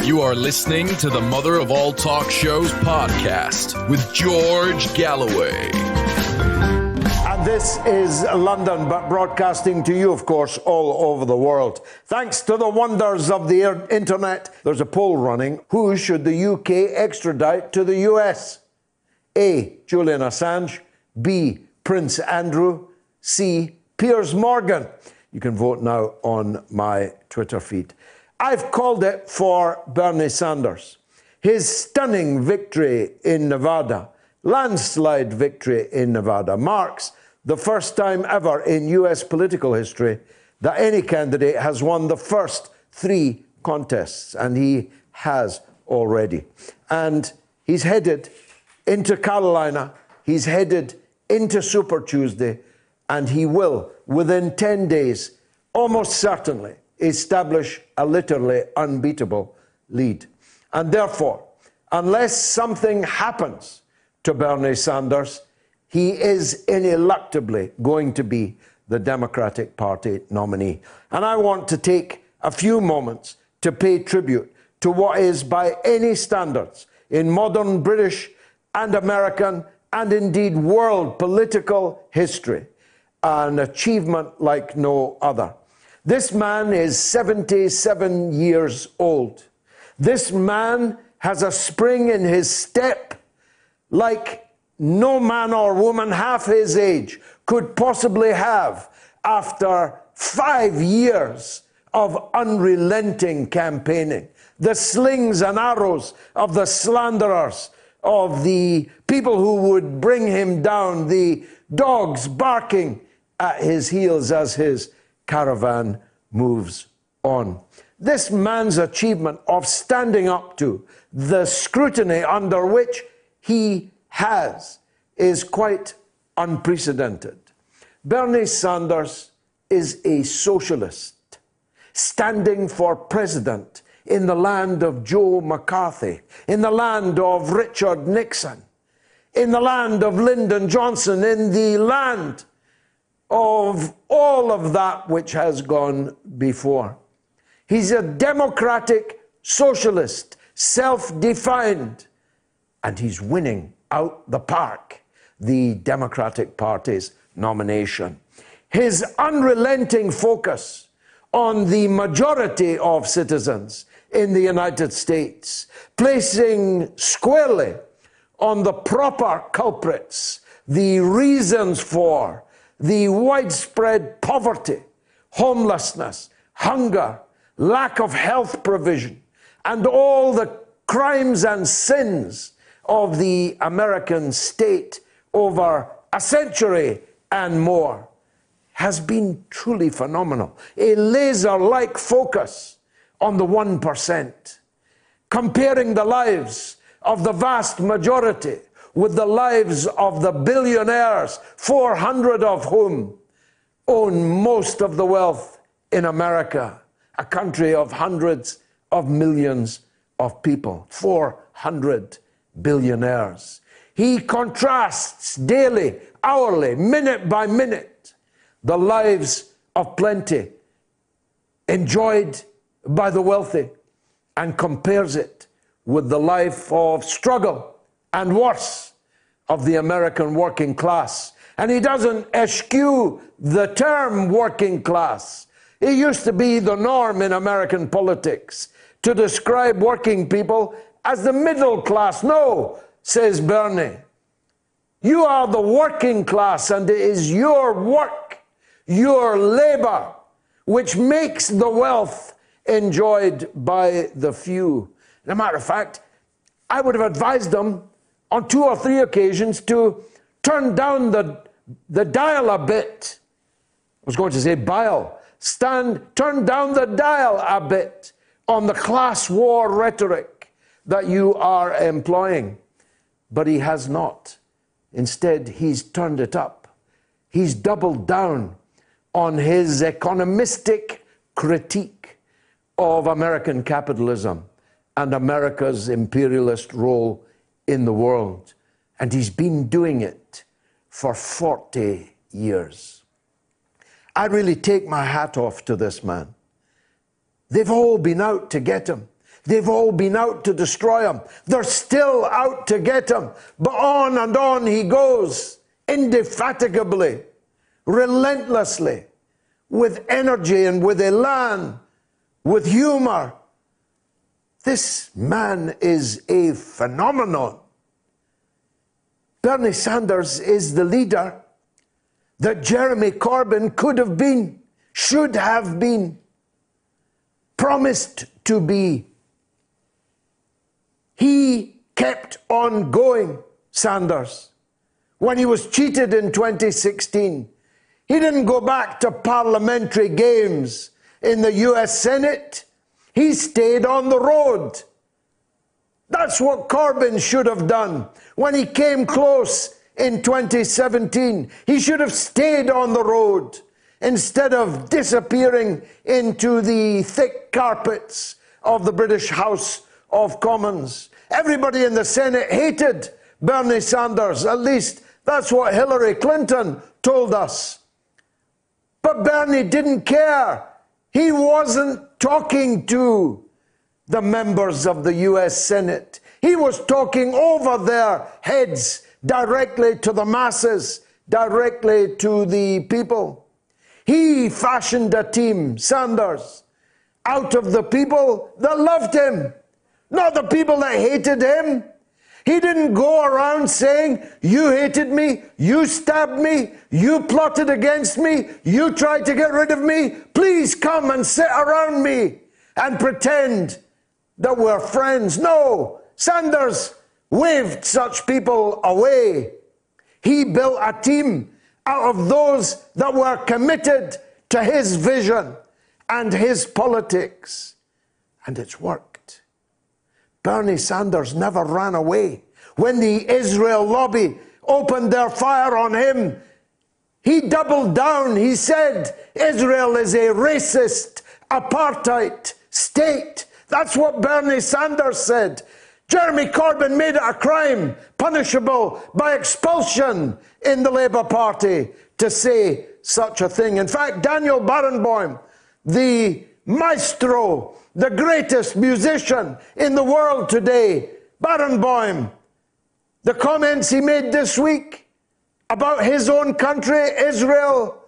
You are listening to the Mother of All Talk Shows podcast with George Galloway. And this is London, but broadcasting to you, of course, all over the world. Thanks to the wonders of the internet, there's a poll running. Who should the UK extradite to the US? A. Julian Assange. B. Prince Andrew. C. Piers Morgan. You can vote now on my Twitter feed. I've called it for Bernie Sanders. His stunning victory in Nevada, landslide victory in Nevada, marks the first time ever in US political history that any candidate has won the first 3 contests, and he has already. And he's headed into Carolina, he's headed into Super Tuesday, and he will, within 10 days, almost certainly, establish a literally unbeatable lead. And therefore, unless something happens to Bernie Sanders, he is ineluctably going to be the Democratic Party nominee. And I want to take a few moments to pay tribute to what is, by any standards, in modern British and American and indeed world political history, an achievement like no other. This man is 77 years old. This man has a spring in his step like no man or woman half his age could possibly have after 5 years of unrelenting campaigning. The slings and arrows of the slanderers, of the people who would bring him down, the dogs barking at his heels as his caravan moves on. This man's achievement of standing up to the scrutiny under which he has is quite unprecedented. Bernie Sanders is a socialist standing for president in the land of Joe McCarthy, in the land of Richard Nixon, in the land of Lyndon Johnson, in the land of all of that which has gone before. He's a democratic socialist, self-defined, and he's winning out the park the Democratic Party's nomination. His unrelenting focus on the majority of citizens in the United States, placing squarely on the proper culprits, the reasons for the widespread poverty, homelessness, hunger, lack of health provision, and all the crimes and sins of the American state over a century and more, has been truly phenomenal. A laser-like focus on the 1%, comparing the lives of the vast majority with the lives of the billionaires, 400 of whom own most of the wealth in America, a country of hundreds of millions of people, 400 billionaires. He contrasts daily, hourly, minute by minute, the lives of plenty enjoyed by the wealthy and compares it with the life of struggle and worse of the American working class. And he doesn't eschew the term working class. It used to be the norm in American politics to describe working people as the middle class. No, says Bernie. You are the working class, and it is your work, your labor, which makes the wealth enjoyed by the few. As a matter of fact, I would have advised them on 2 or 3 occasions to turn down the dial a bit. I was going to say bile. Turn down the dial a bit on the class war rhetoric that you are employing. But he has not. Instead, he's turned it up. He's doubled down on his economistic critique of American capitalism and America's imperialist role in the world. And he's been doing it for 40 years. I really take my hat off to this man. They've all been out to get him. They've all been out to destroy him. They're still out to get him. But on and on he goes, indefatigably, relentlessly, with energy and with elan, with humor. This man is a phenomenon. Bernie Sanders is the leader that Jeremy Corbyn could have been, should have been, promised to be. He kept on going, Sanders. When he was cheated in 2016, he didn't go back to parliamentary games in the US Senate. He stayed on the road. That's what Corbyn should have done when he came close in 2017. He should have stayed on the road instead of disappearing into the thick carpets of the British House of Commons. Everybody in the Senate hated Bernie Sanders. At least that's what Hillary Clinton told us. But Bernie didn't care. He wasn't talking to the members of the US Senate. He was talking over their heads, directly to the masses, directly to the people. He fashioned a team, Sanders, out of the people that loved him, not the people that hated him. He didn't go around saying, you hated me, you stabbed me, you plotted against me, you tried to get rid of me. Please come and sit around me and pretend that we're friends. No, Sanders waved such people away. He built a team out of those that were committed to his vision and his politics. And it's worked. Bernie Sanders never ran away. When the Israel lobby opened their fire on him, he doubled down. He said, Israel is a racist, apartheid state. That's what Bernie Sanders said. Jeremy Corbyn made it a crime, punishable by expulsion in the Labour Party, to say such a thing. In fact, Daniel Barenboim, the maestro, the greatest musician in the world today, Barenboim, the comments he made this week about his own country, Israel,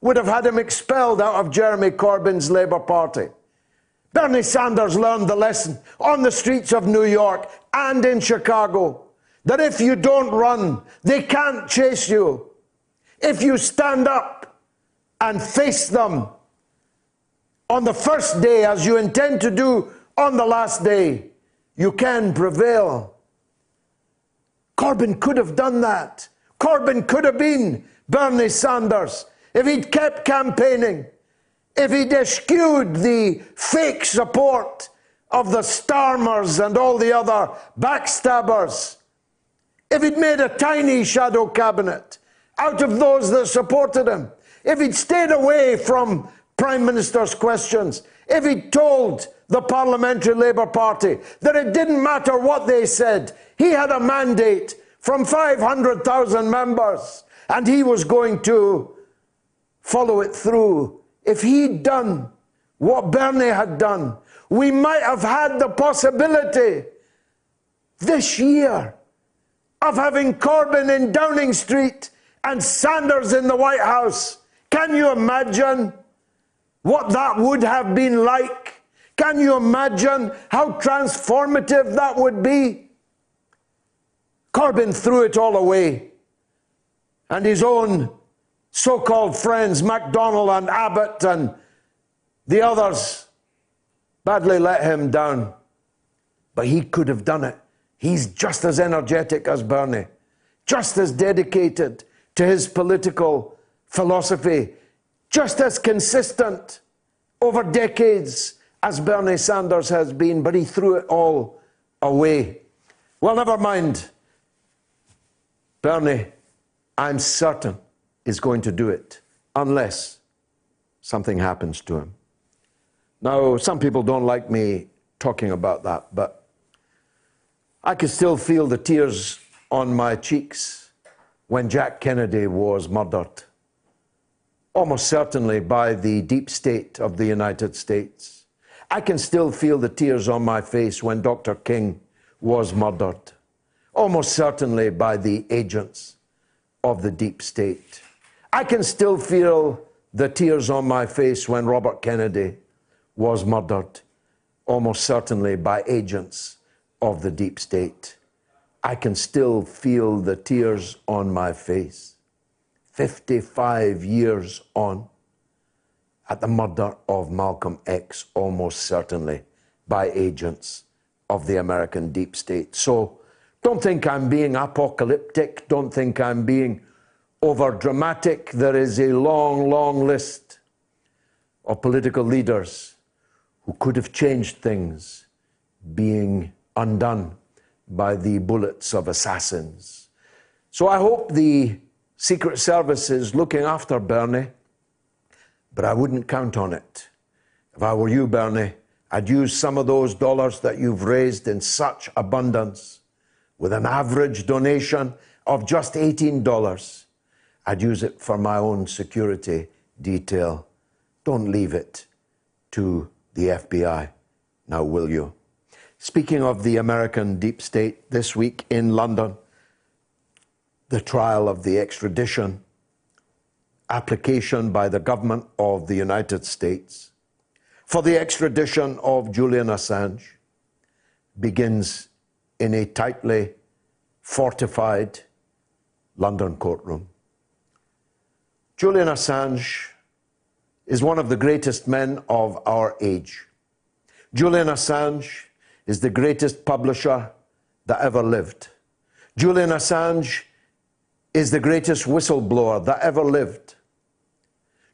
would have had him expelled out of Jeremy Corbyn's Labour Party. Bernie Sanders learned the lesson on the streets of New York and in Chicago, that if you don't run, they can't chase you. If you stand up and face them on the first day, as you intend to do on the last day, you can prevail. Corbyn could have done that. Corbyn could have been Bernie Sanders if he'd kept campaigning, if he'd eschewed the fake support of the Starmers and all the other backstabbers, if he'd made a tiny shadow cabinet out of those that supported him, if he'd stayed away from Prime Minister's questions, if he'd told the Parliamentary Labour Party that it didn't matter what they said, he had a mandate from 500,000 members and he was going to follow it through. If he'd done what Bernie had done, we might have had the possibility this year of having Corbyn in Downing Street and Sanders in the White House. Can you imagine what that would have been like? Can you imagine how transformative that would be? Corbyn threw it all away, and his own so-called friends, MacDonald and Abbott and the others, badly let him down. But he could have done it. He's just as energetic as Bernie, just as dedicated to his political philosophy, just as consistent over decades as Bernie Sanders has been, but he threw it all away. Well, never mind. Bernie, I'm certain, is going to do it unless something happens to him. Now, some people don't like me talking about that, but I could still feel the tears on my cheeks when Jack Kennedy was murdered, almost certainly by the deep state of the United States. I can still feel the tears on my face when Dr. King was murdered, almost certainly by the agents of the deep state. I can still feel the tears on my face when Robert Kennedy was murdered, almost certainly by agents of the deep state. I can still feel the tears on my face, 55 years on, at the murder of Malcolm X, almost certainly by agents of the American deep state. So don't think I'm being apocalyptic. Don't think I'm being over-dramatic. There is a long, long list of political leaders who could have changed things being undone by the bullets of assassins. So I hope the Secret Service is looking after Bernie, but I wouldn't count on it. If I were you, Bernie, I'd use some of those dollars that you've raised in such abundance, with an average donation of just $18. I'd use it for my own security detail. Don't leave it to the FBI, now will you? Speaking of the American deep state, this week in London, the trial of the extradition application by the government of the United States for the extradition of Julian Assange begins in a tightly fortified London courtroom. Julian Assange is one of the greatest men of our age. Julian Assange is the greatest publisher that ever lived. Julian Assange is the greatest whistleblower that ever lived.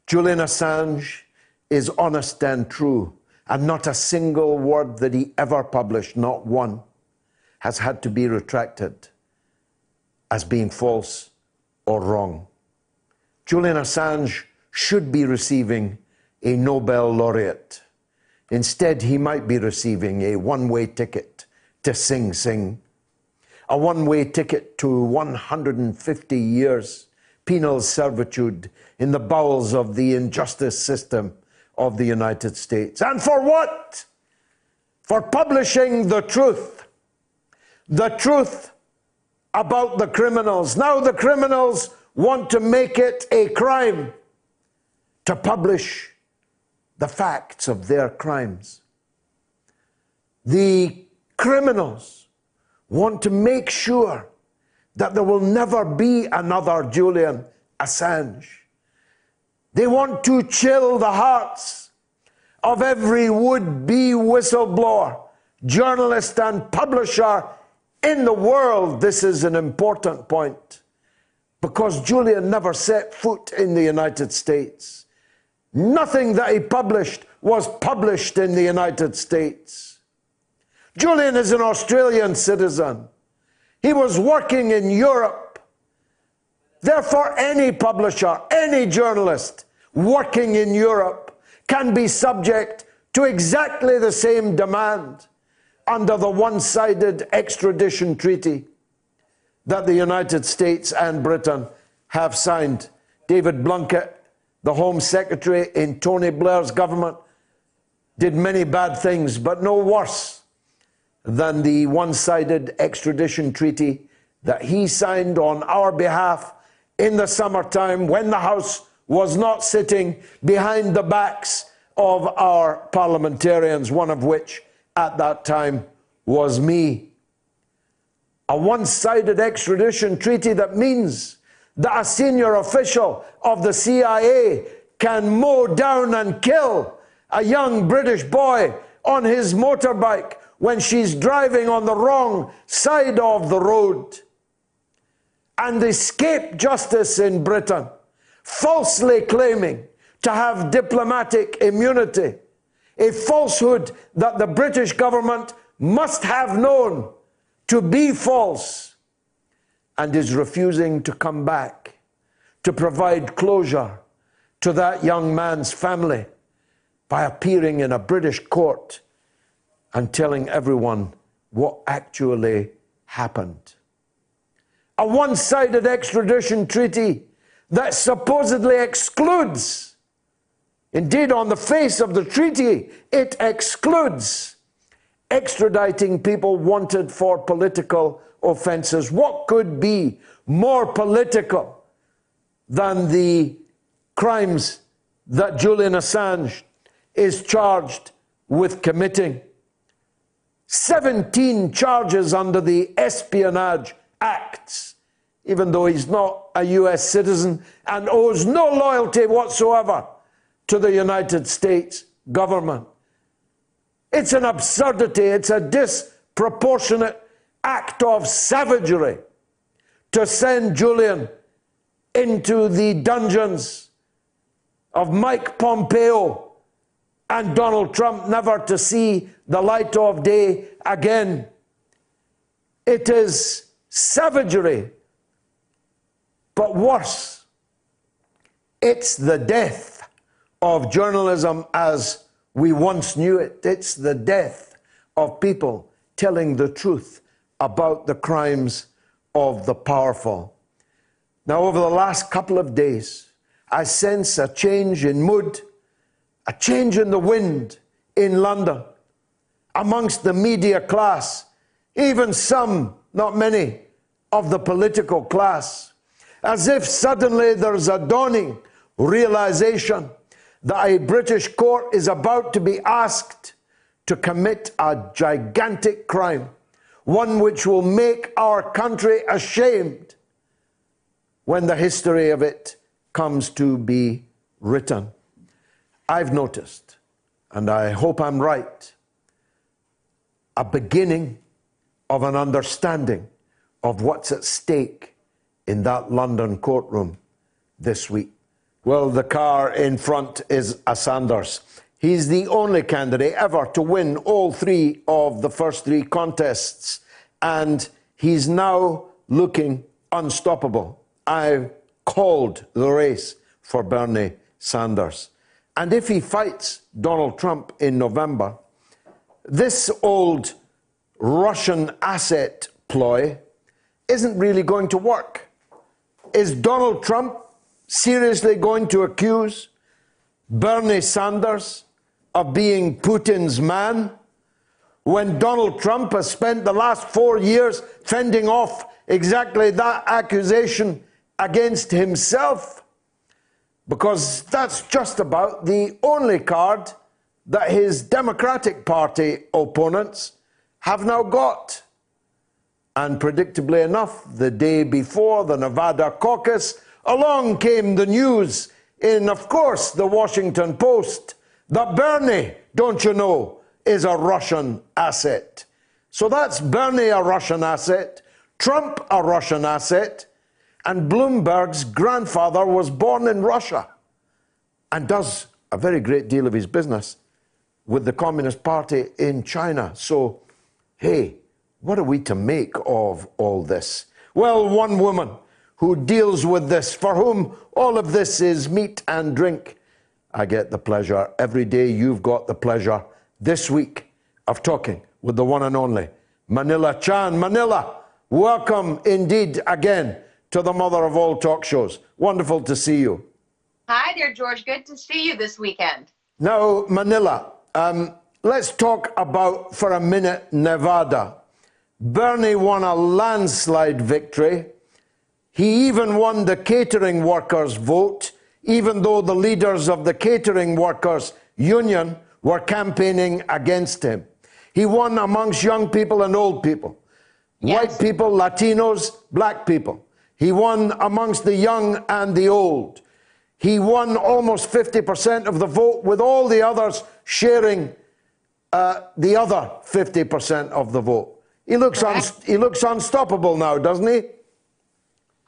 Julian Assange is honest and true, and not a single word that he ever published, not one, has had to be retracted as being false or wrong. Julian Assange should be receiving a Nobel laureate. Instead, he might be receiving a one-way ticket to Sing Sing, a one-way ticket to 150 years penal servitude in the bowels of the injustice system of the United States. And for what? For publishing the truth about the criminals. Now the criminals want to make it a crime to publish the facts of their crimes. The criminals want to make sure that there will never be another Julian Assange. They want to chill the hearts of every would-be whistleblower, journalist and publisher in the world. This is an important point, because Julian never set foot in the United States. Nothing that he published was published in the United States. Julian is an Australian citizen. He was working in Europe. Therefore, any publisher, any journalist working in Europe can be subject to exactly the same demand under the one-sided extradition treaty that the United States and Britain have signed. David Blunkett, the Home Secretary in Tony Blair's government, did many bad things, but no worse than the one-sided extradition treaty that he signed on our behalf in the summertime when the House was not sitting behind the backs of our parliamentarians, one of which at that time was me. A one-sided extradition treaty that means that a senior official of the CIA can mow down and kill a young British boy on his motorbike when she's driving on the wrong side of the road, and escape justice in Britain, falsely claiming to have diplomatic immunity, a falsehood that the British government must have known to be false, and is refusing to come back to provide closure to that young man's family by appearing in a British court and telling everyone what actually happened. A one-sided extradition treaty that supposedly excludes Indeed, on the face of the treaty, it excludes extraditing people wanted for political offenses. What could be more political than the crimes that Julian Assange is charged with committing? 17 charges under the Espionage Acts, even though he's not a US citizen and owes no loyalty whatsoever to the United States government. It's an absurdity, it's a disproportionate act of savagery to send Julian into the dungeons of Mike Pompeo and Donald Trump, never to see the light of day again. It is savagery, but worse, it's the death of journalism as we once knew it. It's the death of people telling the truth about the crimes of the powerful. Now, over the last couple of days, I sense a change in mood, a change in the wind in London, amongst the media class, even some, not many, of the political class, as if suddenly there's a dawning realization that a British court is about to be asked to commit a gigantic crime, one which will make our country ashamed when the history of it comes to be written. I've noticed, and I hope I'm right, a beginning of an understanding of what's at stake in that London courtroom this week. Well, the car in front is Assange. He's the only candidate ever to win all three of the first three contests, and he's now looking unstoppable. I called the race for Bernie Sanders. And if he fights Donald Trump in November, this old Russian asset ploy isn't really going to work. Is Donald Trump seriously going to accuse Bernie Sanders of being Putin's man when Donald Trump has spent the last 4 years fending off exactly that accusation against himself? Because that's just about the only card that his Democratic Party opponents have now got. And predictably enough, the day before the Nevada caucus, along came the news in, of course, the Washington Post that Bernie, don't you know, is a Russian asset. So that's Bernie, a Russian asset, Trump, a Russian asset, and Bloomberg's grandfather was born in Russia and does a very great deal of his business with the Communist Party in China. So, hey, what are we to make of all this? Well, one woman who deals with this, for whom all of this is meat and drink. I get the pleasure every day. You've got the pleasure this week of talking with the one and only Manila Chan. Manila, welcome indeed again to the mother of all talk shows. Wonderful to see you. Hi there, George. Good to see you this weekend. Now, Manila, let's talk about, for a minute, Nevada. Bernie won a landslide victory. He even won the catering workers' vote, even though the leaders of the catering workers' union were campaigning against him. He won amongst young people and old people, white people, Latinos, black people. He won amongst the young and the old. He won almost 50% of the vote, with all the others sharing the other 50% of the vote. He looks unstoppable now, doesn't he?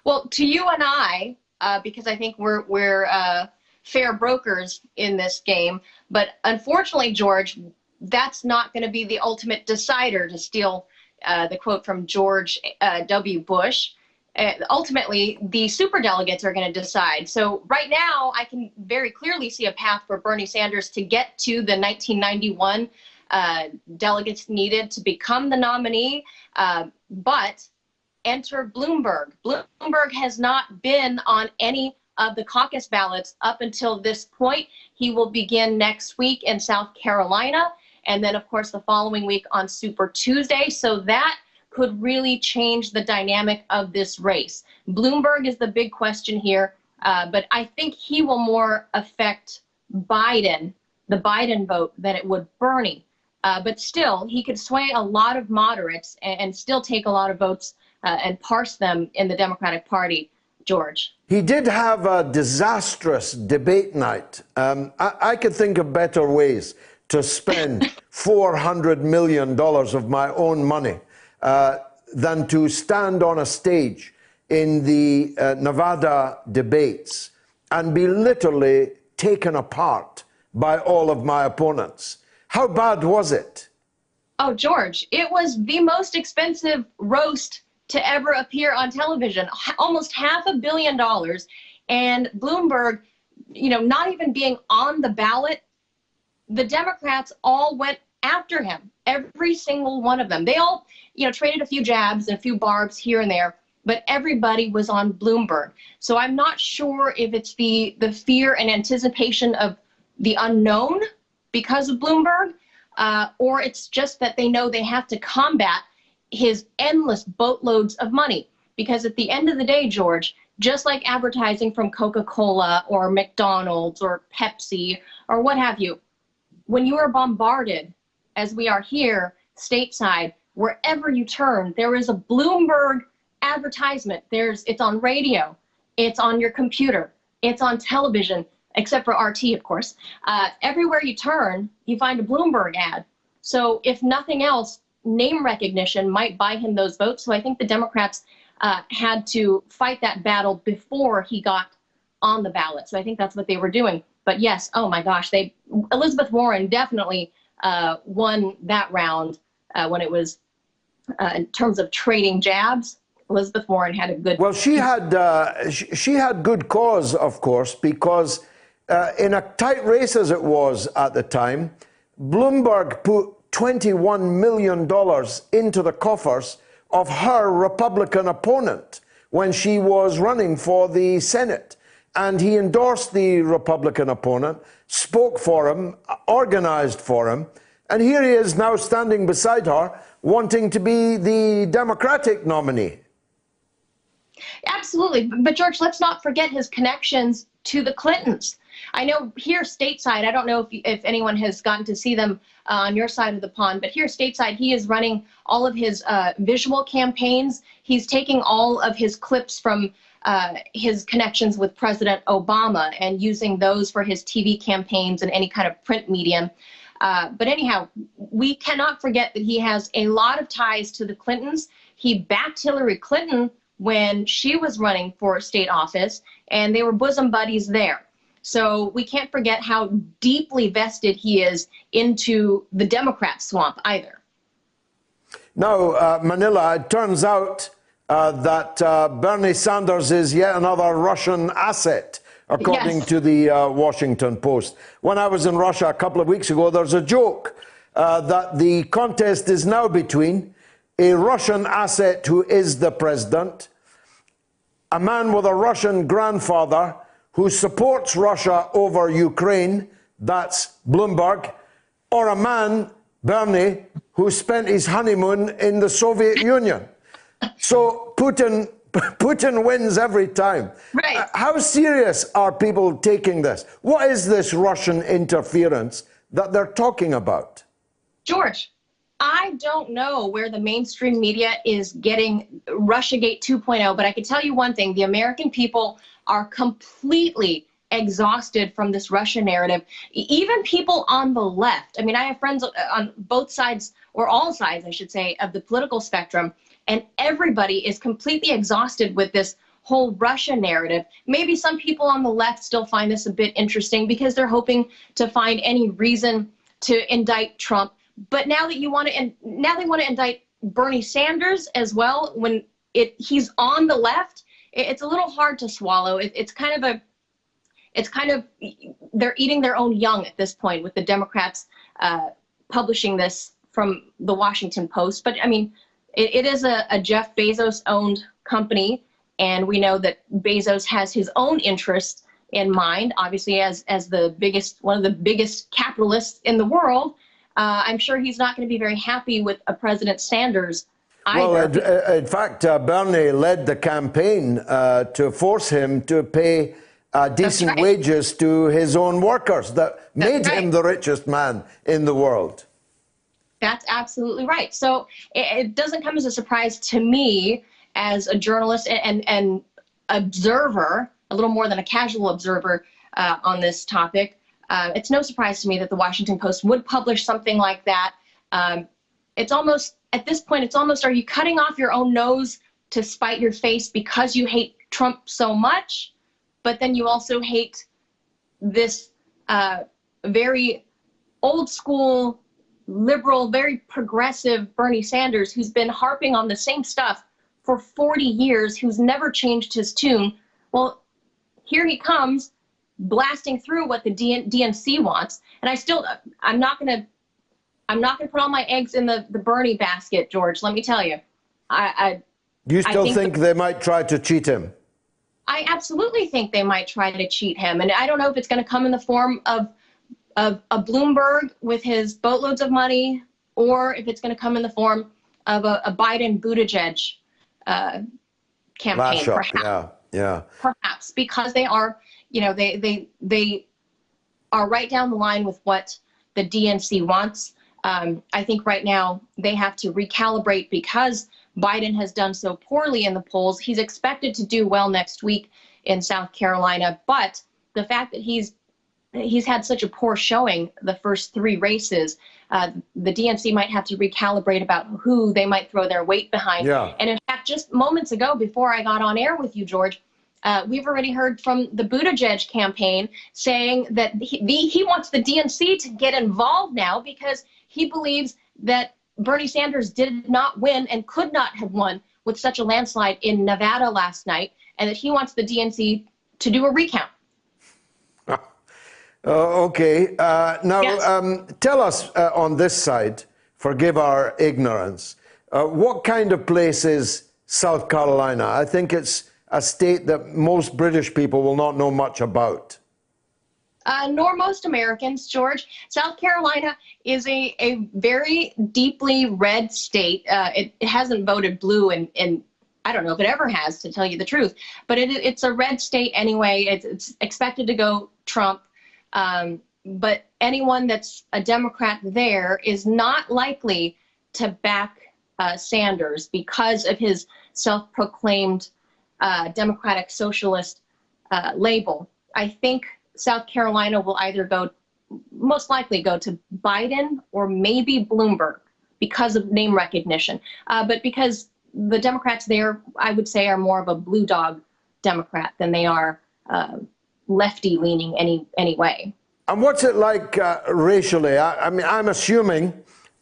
Well, to you and I, because I think we're fair brokers in this game, but unfortunately, George, that's not going to be the ultimate decider, to steal the quote from George W. Bush. Ultimately, the superdelegates are going to decide. So right now, I can very clearly see a path for Bernie Sanders to get to the 1991 delegates needed to become the nominee, but enter Bloomberg. Bloomberg has not been on any of the caucus ballots up until this point. He will begin next week in South Carolina, and then, of course, the following week on Super Tuesday. So that could really change the dynamic of this race. Bloomberg is the big question here, but I think he will more affect Biden, the Biden vote, than it would Bernie. But still, he could sway a lot of moderates and still take a lot of votes and parse them in the Democratic Party, George. He did have a disastrous debate night. I could think of better ways to spend $400 million of my own money than to stand on a stage in the Nevada debates and be literally taken apart by all of my opponents. How bad was it? Oh, George, it was the most expensive roast to ever appear on television, almost $500 million. And Bloomberg, not even being on the ballot, the Democrats all went after him, every single one of them. They all, traded a few jabs and a few barbs here and there, but everybody was on Bloomberg. So I'm not sure if it's the fear and anticipation of the unknown because of Bloomberg, or it's just that they know they have to combat his endless boatloads of money. Because at the end of the day, George, just like advertising from Coca-Cola or McDonald's or Pepsi or what have you, when you are bombarded, as we are here stateside, wherever you turn, there is a Bloomberg advertisement. It's on radio, it's on your computer, it's on television, except for RT, of course. Everywhere you turn, you find a Bloomberg ad. So if nothing else, name recognition might buy him those votes. So I think the Democrats had to fight that battle before he got on the ballot. So I think that's what they were doing. But yes, oh my gosh, Elizabeth Warren definitely won that round when it was in terms of trading jabs. Elizabeth Warren had a good. Well, she had good cause, of course, because in a tight race as it was at the time, Bloomberg put $21 million into the coffers of her Republican opponent when she was running for the Senate. And he endorsed the Republican opponent, spoke for him, organized for him, and here he is now standing beside her, wanting to be the Democratic nominee. Absolutely. But George, let's not forget his connections to the Clintons. I know here stateside, I don't know if anyone has gotten to see them on your side of the pond, but here stateside, he is running all of his visual campaigns. He's taking all of his clips from his connections with President Obama and using those for his TV campaigns and any kind of print medium. But anyhow, we cannot forget that he has a lot of ties to the Clintons. He backed Hillary Clinton when she was running for state office, and they were bosom buddies there. So we can't forget how deeply vested he is into the Democrat swamp either. Now, Manila, it turns out that Bernie Sanders is yet another Russian asset, according to the Washington Post. When I was in Russia a couple of weeks ago, there's a joke that the contest is now between a Russian asset who is the president, a man with a Russian grandfather who supports Russia over Ukraine, that's Bloomberg, or a man, Bernie, who spent his honeymoon in the Soviet Union. So Putin wins every time. Right. How serious are people taking this? What is this Russian interference that they're talking about? George, I don't know where the mainstream media is getting Russiagate 2.0, but I can tell you one thing. The American people are completely exhausted from this Russia narrative. Even people on the left. I mean, I have friends on both sides, or all sides, I should say, of the political spectrum, and everybody is completely exhausted with this whole Russia narrative. Maybe some people on the left still find this a bit interesting because they're hoping to find any reason to indict Trump. But now that now they want to indict Bernie Sanders as well, when he's on the left, it's a little hard to swallow. It's kind of they're eating their own young at this point with the Democrats publishing this from the Washington Post. But I mean, it is a Jeff Bezos owned company, And we know that Bezos has his own interests in mind, obviously, as one of the biggest capitalists in the world. I'm sure he's not going to be very happy with President Sanders either. Well, in fact, Bernie led the campaign to force him to pay decent wages to his own workers that made him the richest man in the world. That's absolutely right. So it doesn't come as a surprise to me as a journalist and observer, a little more than a casual observer on this topic. It's no surprise to me that the Washington Post would publish something like that. It's almost, at this point, it's almost, are you cutting off your own nose to spite your face because you hate Trump so much? But then you also hate this very old school, liberal, very progressive Bernie Sanders, who's been harping on the same stuff for 40 years, who's never changed his tune. Well, here he comes blasting through what the DNC wants. And I'm not going to put all my eggs in the Bernie basket, George. Let me tell you. You still think they might try to cheat him? I absolutely think they might try to cheat him. And I don't know if it's going to come in the form of a Bloomberg with his boatloads of money, or if it's going to come in the form of a Biden-Buttigieg campaign. Perhaps. Yeah. Perhaps, because they are, they are right down the line with what the DNC wants. I think right now they have to recalibrate because Biden has done so poorly in the polls. He's expected to do well next week in South Carolina, but the fact that he's had such a poor showing the first three races, the DNC might have to recalibrate about who they might throw their weight behind. Yeah. And in fact, just moments ago, before I got on air with you, George, we've already heard from the Buttigieg campaign saying that he wants the DNC to get involved now because he believes that Bernie Sanders did not win and could not have won with such a landslide in Nevada last night, and that he wants the DNC to do a recount. Okay. Now, Yes. Tell us on this side, forgive our ignorance, what kind of place is South Carolina? I think it's a state that most British people will not know much about. Nor most Americans, George. South Carolina is a very deeply red state. It hasn't voted blue in I don't know if it ever has, to tell you the truth. But it's a red state anyway. It's expected to go Trump. But anyone that's a Democrat there is not likely to back Sanders because of his self-proclaimed democratic socialist label. I think South Carolina will either most likely go to Biden or maybe Bloomberg because of name recognition. But because the Democrats there, I would say, are more of a blue dog Democrat than they are lefty leaning anyway. And what's it like racially? I mean, I'm assuming,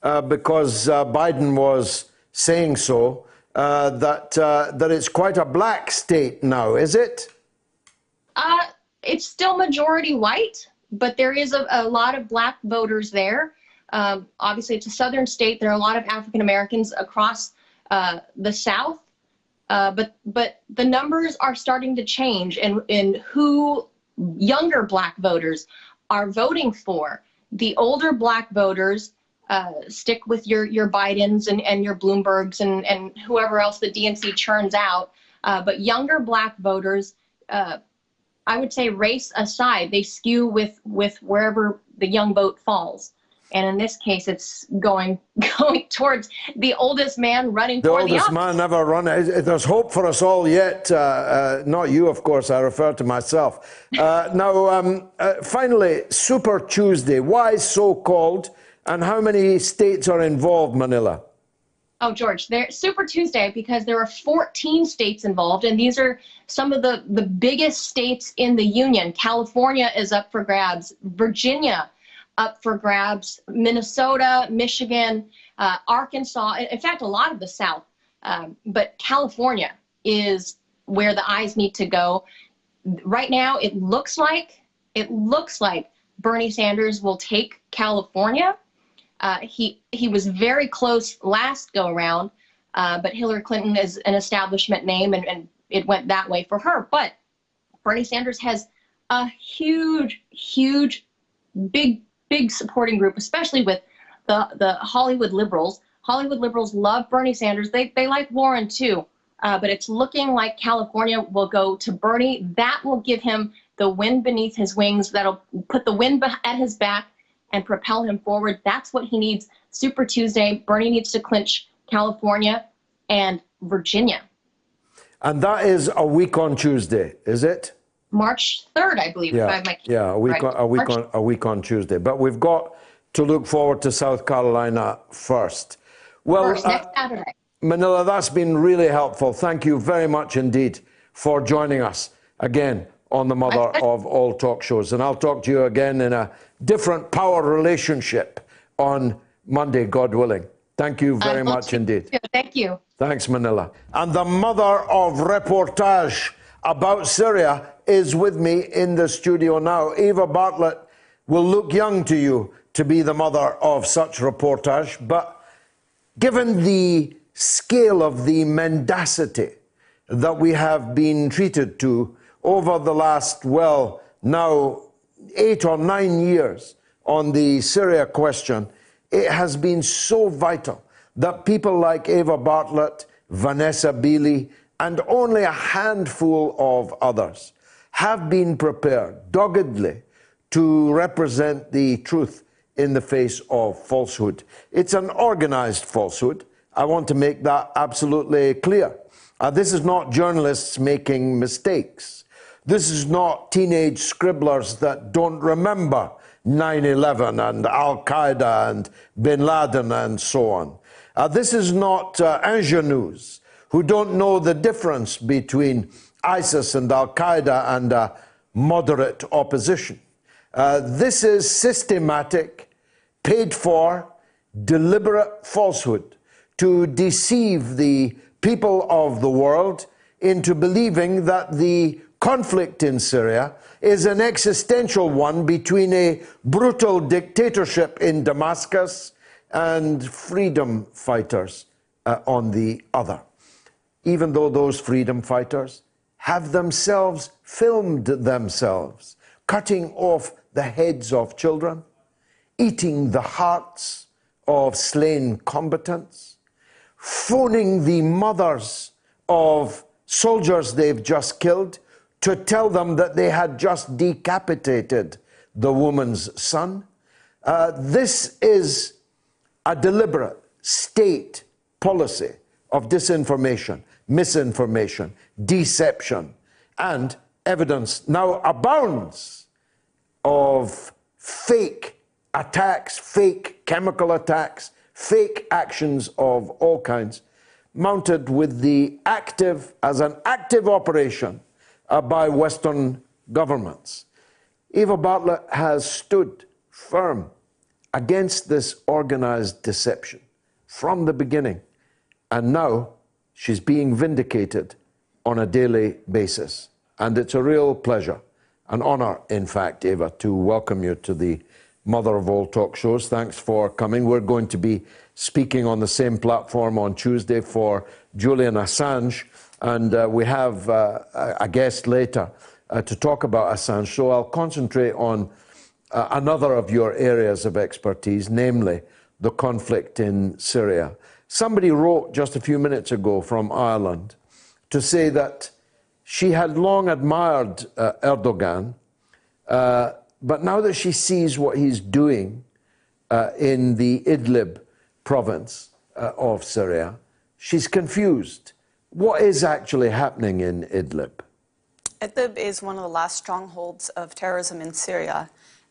because Biden was saying so, that it's quite a black state now, is it? It's still majority white, but there is a lot of black voters there. Obviously, it's a southern state. There are a lot of African Americans across the South, but the numbers are starting to change in who younger black voters are voting for. The older black voters stick with your Bidens and your Bloombergs and whoever else the DNC churns out. But younger black voters, I would say, race aside, they skew with wherever the young vote falls. And in this case, it's going towards the oldest man running for the office. The oldest man never run. There's hope for us all yet. Not you, of course. I refer to myself. Now, finally, Super Tuesday. Why so called? And how many states are involved, Manila? Oh, George, Super Tuesday because there are 14 states involved, and these are some of the biggest states in the union. California is up for grabs. Virginia up for grabs. Minnesota, Michigan, Arkansas. In fact, a lot of the South. But California is where the eyes need to go. Right now, it looks like Bernie Sanders will take California. He was very close last go around, but Hillary Clinton is an establishment name, and it went that way for her. But Bernie Sanders has a huge, big supporting group, especially with the Hollywood liberals. Hollywood liberals love Bernie Sanders. They like Warren too. But it's looking like California will go to Bernie. That will give him the wind beneath his wings. That'll put the wind at his back and propel him forward. That's what he needs. Super Tuesday, Bernie needs to clinch California and Virginia. And that is a week on Tuesday, is it? March 3rd, I believe. Yeah, if I have my a week on Tuesday. But we've got to look forward to South Carolina first. Well, next Saturday. Manila, that's been really helpful. Thank you very much indeed for joining us again on the mother of all talk shows. And I'll talk to you again in a different power relationship on Monday, God willing. Thank you very much indeed. Thank you. Thanks, Manila. And the mother of reportage about Syria is with me in the studio now. Eva Barlett will look young to you to be the mother of such reportage, but given the scale of the mendacity that we have been treated to over the last, well, now 8 or 9 years on the Syria question, it has been so vital that people like Eva Barlett, Vanessa Beeley, and only a handful of others have been prepared doggedly to represent the truth in the face of falsehood. It's an organized falsehood. I want to make that absolutely clear. This is not journalists making mistakes. This is not teenage scribblers that don't remember 9/11 and Al-Qaeda and bin Laden and so on. This is not ingenues who don't know the difference between ISIS and Al-Qaeda and moderate opposition. This is systematic, paid for, deliberate falsehood to deceive the people of the world into believing that the conflict in Syria is an existential one between a brutal dictatorship in Damascus and freedom fighters on the other. Even though those freedom fighters have themselves filmed themselves cutting off the heads of children, eating the hearts of slain combatants, phoning the mothers of soldiers they've just killed to tell them that they had just decapitated the woman's son. This is a deliberate state policy of disinformation, misinformation, deception, and evidence now abounds of fake attacks, fake chemical attacks, fake actions of all kinds, mounted with the as an active operation by Western governments. Eva Barlett has stood firm against this organized deception from the beginning, and now she's being vindicated on a daily basis. And it's a real pleasure, an honor, in fact, Eva, to welcome you to the mother of all talk shows. Thanks for coming. We're going to be speaking on the same platform on Tuesday for Julian Assange, and we have a guest later to talk about Assange. So I'll concentrate on another of your areas of expertise, namely the conflict in Syria. Somebody wrote just a few minutes ago from Ireland to say that she had long admired Erdogan, but now that she sees what he's doing in the Idlib province of Syria, she's confused. What is actually happening in Idlib? Idlib is one of the last strongholds of terrorism in Syria,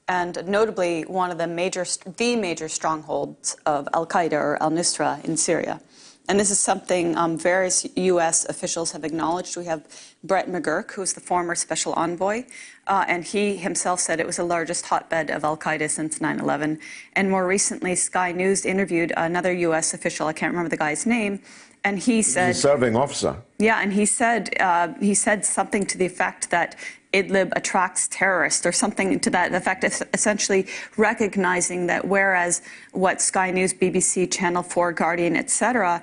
and notably one of the major strongholds of Al-Qaeda or Al-Nusra in Syria. And this is something various U.S. officials have acknowledged. We have Brett McGurk, who's the former special envoy, and he himself said it was the largest hotbed of Al-Qaeda since 9/11. And more recently, Sky News interviewed another U.S. official, I can't remember the guy's name, and he said... He's a serving officer. Yeah, and he said something to the effect that Idlib attracts terrorists or something to that effect, essentially recognizing that whereas what Sky News, BBC, Channel 4, Guardian, etc.,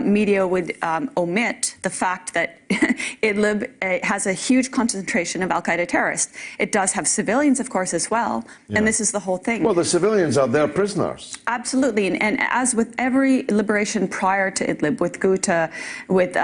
media would omit the fact that Idlib has a huge concentration of al-Qaeda terrorists. It does have civilians, of course, as well, and this is the whole thing. Well, the civilians are their prisoners. Absolutely, and as with every liberation prior to Idlib, with Ghouta, with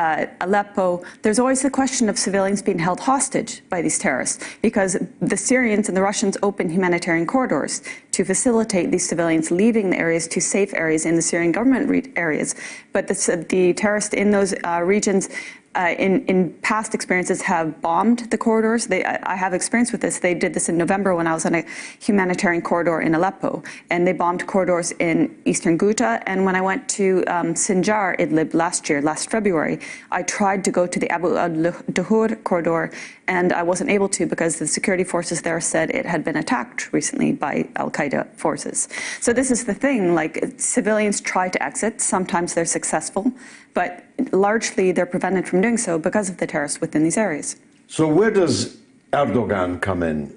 Aleppo, there's always the question of civilians being held hostage by these terrorists, because the Syrians and the Russians open humanitarian corridors to facilitate these civilians leaving the areas to safe areas in the Syrian government areas. But the terrorists in those regions, in past experiences, have bombed the corridors. I have experience with this. They did this in November when I was on a humanitarian corridor in Aleppo, and they bombed corridors in eastern Ghouta. And when I went to Sinjar, Idlib, last February, I tried to go to the Abu al-Duhur corridor, and I wasn't able to because the security forces there said it had been attacked recently by al-Qaeda forces. So this is the thing, like, civilians try to exit. Sometimes they're successful, but largely they're prevented from doing so because of the terrorists within these areas. So where does Erdogan come in?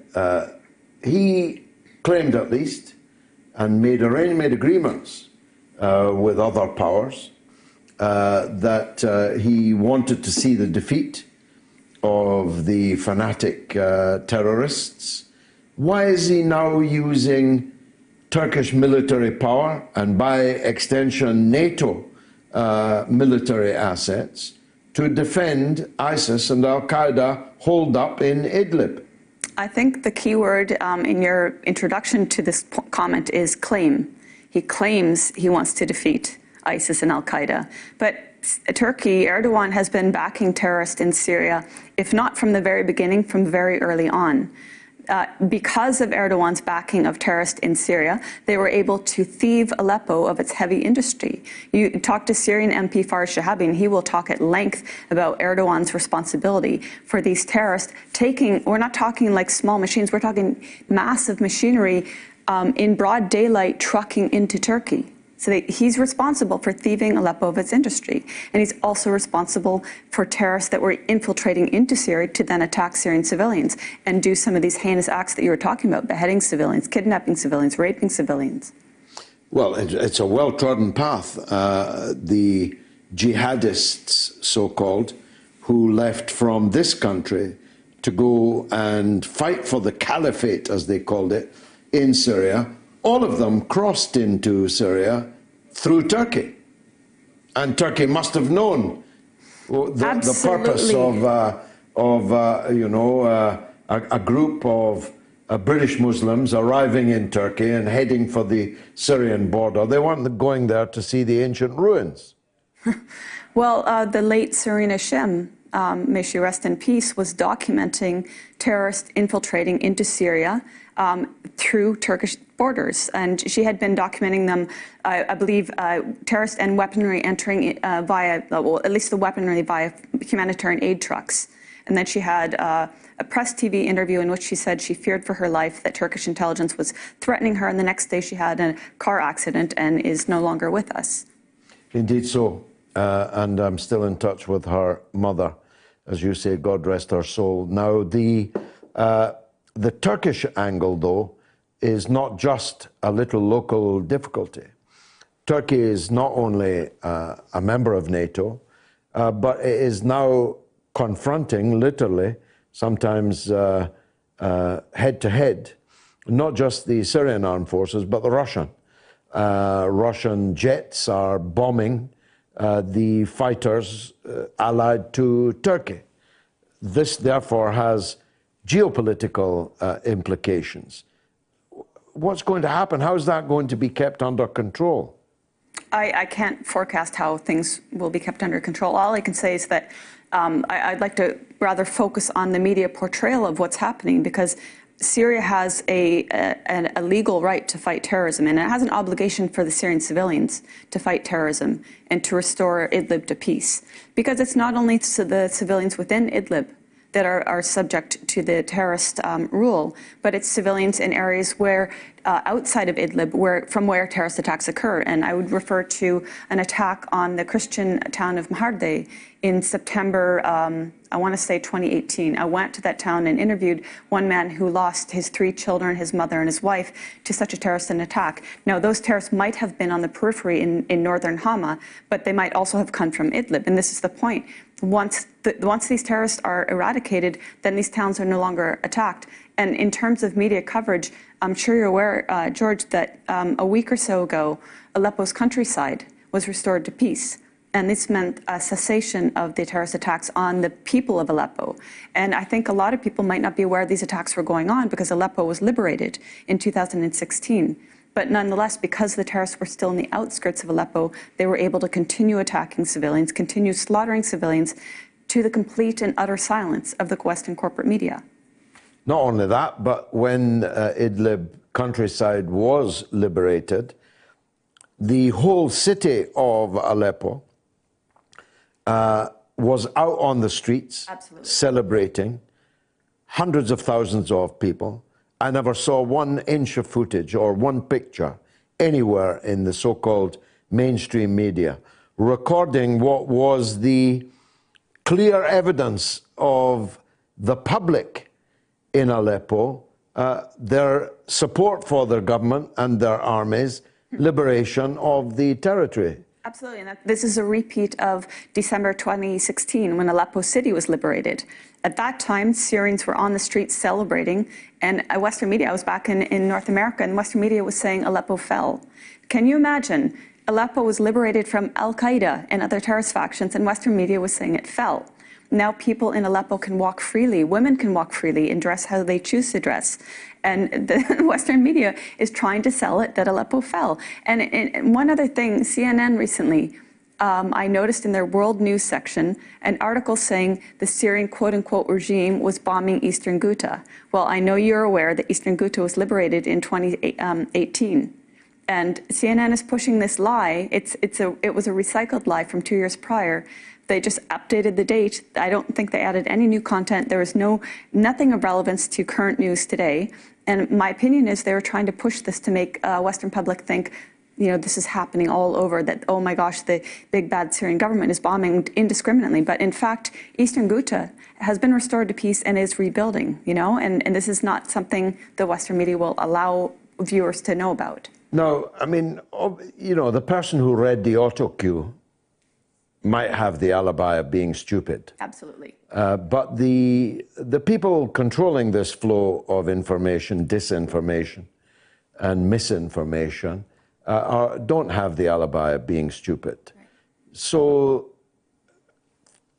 He claimed, at least, and made agreements with other powers that he wanted to see the defeat of the fanatic terrorists. Why is he now using Turkish military power and, by extension, NATO military assets to defend ISIS and al-Qaeda holed up in Idlib? I think the key word in your introduction to this comment is claim. He claims he wants to defeat ISIS and al-Qaeda. But Turkey, Erdogan, has been backing terrorists in Syria, if not from the very beginning, from very early on. Because of Erdogan's backing of terrorists in Syria, they were able to thieve Aleppo of its heavy industry. You talk to Syrian MP Farid Shahabi, and he will talk at length about Erdogan's responsibility for these terrorists taking, we're not talking like small machines, we're talking massive machinery in broad daylight trucking into Turkey. So he's responsible for thieving Aleppo of its industry. And he's also responsible for terrorists that were infiltrating into Syria to then attack Syrian civilians and do some of these heinous acts that you were talking about, beheading civilians, kidnapping civilians, raping civilians. Well, it's a well-trodden path. The jihadists, so-called, who left from this country to go and fight for the caliphate, as they called it, in Syria, all of them crossed into Syria through Turkey. And Turkey must have known the purpose of a group of British Muslims arriving in Turkey and heading for the Syrian border. They weren't going there to see the ancient ruins. Well, the late Serena Shem, may she rest in peace, was documenting terrorists infiltrating into Syria through Turkish borders. And she had been documenting them, I believe, terrorists and weaponry entering via, well, at least the weaponry via humanitarian aid trucks. And then she had a press TV interview in which she said she feared for her life, that Turkish intelligence was threatening her, and the next day she had a car accident and is no longer with us. Indeed so. And I'm still in touch with her mother, as you say, God rest her soul. Now, the Turkish angle, though, is not just a little local difficulty. Turkey is not only a member of NATO, but it is now confronting, literally, sometimes head-to-head, not just the Syrian armed forces, but the Russian. Russian jets are bombing the fighters allied to Turkey. This, therefore, has geopolitical implications. What's going to happen? How is that going to be kept under control? I can't forecast how things will be kept under control. All I can say is that I'd like to rather focus on the media portrayal of what's happening, because Syria has a legal right to fight terrorism, and it has an obligation for the Syrian civilians to fight terrorism and to restore Idlib to peace. Because it's not only the civilians within Idlib that are subject to the terrorist rule, but it's civilians in areas where, outside of Idlib, from where terrorist attacks occur. And I would refer to an attack on the Christian town of Maharde in September I want to say 2018. I went to that town and interviewed one man who lost his 3 children, his mother and his wife to such a terrorist attack. Now, those terrorists might have been on the periphery in northern Hama, but they might also have come from Idlib. And this is the point. Once these terrorists are eradicated, then these towns are no longer attacked. And in terms of media coverage, I'm sure you're aware, George, that a week or so ago, Aleppo's countryside was restored to peace. And this meant a cessation of the terrorist attacks on the people of Aleppo. And I think a lot of people might not be aware these attacks were going on because Aleppo was liberated in 2016. But nonetheless, because the terrorists were still in the outskirts of Aleppo, they were able to continue attacking civilians, continue slaughtering civilians to the complete and utter silence of the Western corporate media. Not only that, but when Idlib countryside was liberated, the whole city of Aleppo was out on the streets, Absolutely. celebrating, hundreds of thousands of people. I never saw 1 inch of footage or 1 picture anywhere in the so-called mainstream media recording what was the clear evidence of the public in Aleppo, their support for their government and their armies, liberation of the territory. Absolutely, and this is a repeat of December 2016 when Aleppo City was liberated. At that time, Syrians were on the streets celebrating, and Western media, I was back in North America, and Western media was saying Aleppo fell. Can you imagine? Aleppo was liberated from Al-Qaeda and other terrorist factions, and Western media was saying it fell. Now people in Aleppo can walk freely, women can walk freely and dress how they choose to dress. And the Western media is trying to sell it that Aleppo fell. And one other thing, CNN recently, I noticed in their world news section an article saying the Syrian quote-unquote regime was bombing Eastern Ghouta. Well, I know you're aware that Eastern Ghouta was liberated in 2018. And CNN is pushing this lie. It was a recycled lie from 2 years prior. They just updated the date. I don't think they added any new content. There was nothing of relevance to current news today. And my opinion is they were trying to push this to make Western public think, this is happening all over, that, oh my gosh, the big bad Syrian government is bombing indiscriminately. But in fact, Eastern Ghouta has been restored to peace and is rebuilding, and this is not something the Western media will allow viewers to know about. Now, I mean, the person who read the auto cue might have the alibi of being stupid. Absolutely. But the people controlling this flow of information, disinformation and misinformation, don't have the alibi of being stupid. Right. So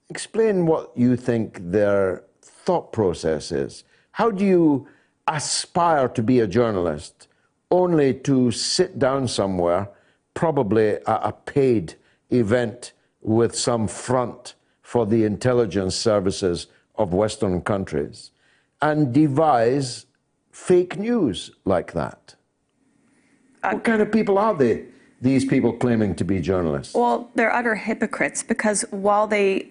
explain what you think their thought process is. How do you aspire to be a journalist only to sit down somewhere, probably at a paid event with some front for the intelligence services of Western countries, and devise fake news like that? What kind of people are they, these people claiming to be journalists? Well, they're utter hypocrites, because while they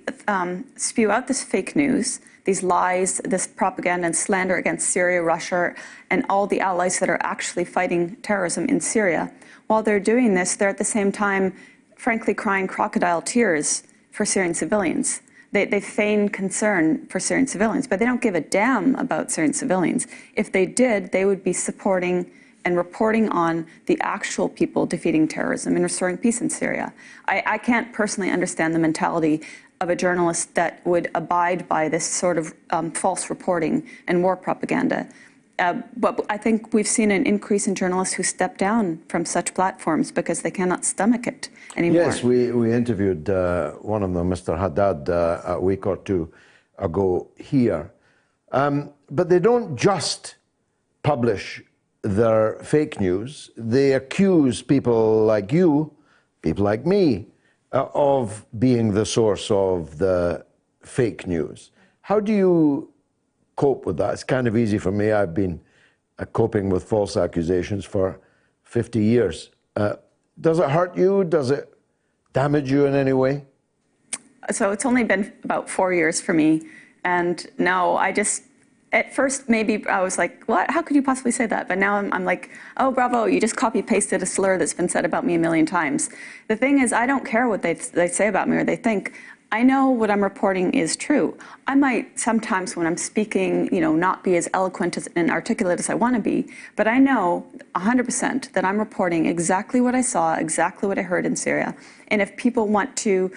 spew out this fake news, these lies, this propaganda and slander against Syria, Russia, and all the allies that are actually fighting terrorism in Syria, while they're doing this, they're at the same time frankly crying crocodile tears for Syrian civilians. They feign concern for Syrian civilians, but they don't give a damn about Syrian civilians. If they did, they would be supporting and reporting on the actual people defeating terrorism and restoring peace in Syria. I can't personally understand the mentality of a journalist that would abide by this sort of false reporting and war propaganda. But I think we've seen an increase in journalists who step down from such platforms because they cannot stomach it anymore. Yes, we interviewed one of them, Mr. Haddad, a week or two ago here. But they don't just publish their fake news. They accuse people like you, people like me, of being the source of the fake news. How do you cope with that? It's kind of easy for me. I've been coping with false accusations for 50 years. Does it hurt you? Does it damage you in any way? So it's only been about 4 years for me. And no, at first, maybe I was like, what? How could you possibly say that? But now I'm like, oh, bravo, you just copy-pasted a slur that's been said about me a million times. The thing is, I don't care what they say about me or they think. I know what I'm reporting is true. I might sometimes when I'm speaking, not be as eloquent and articulate as I want to be, but I know 100% that I'm reporting exactly what I saw, exactly what I heard in Syria. And if people want to,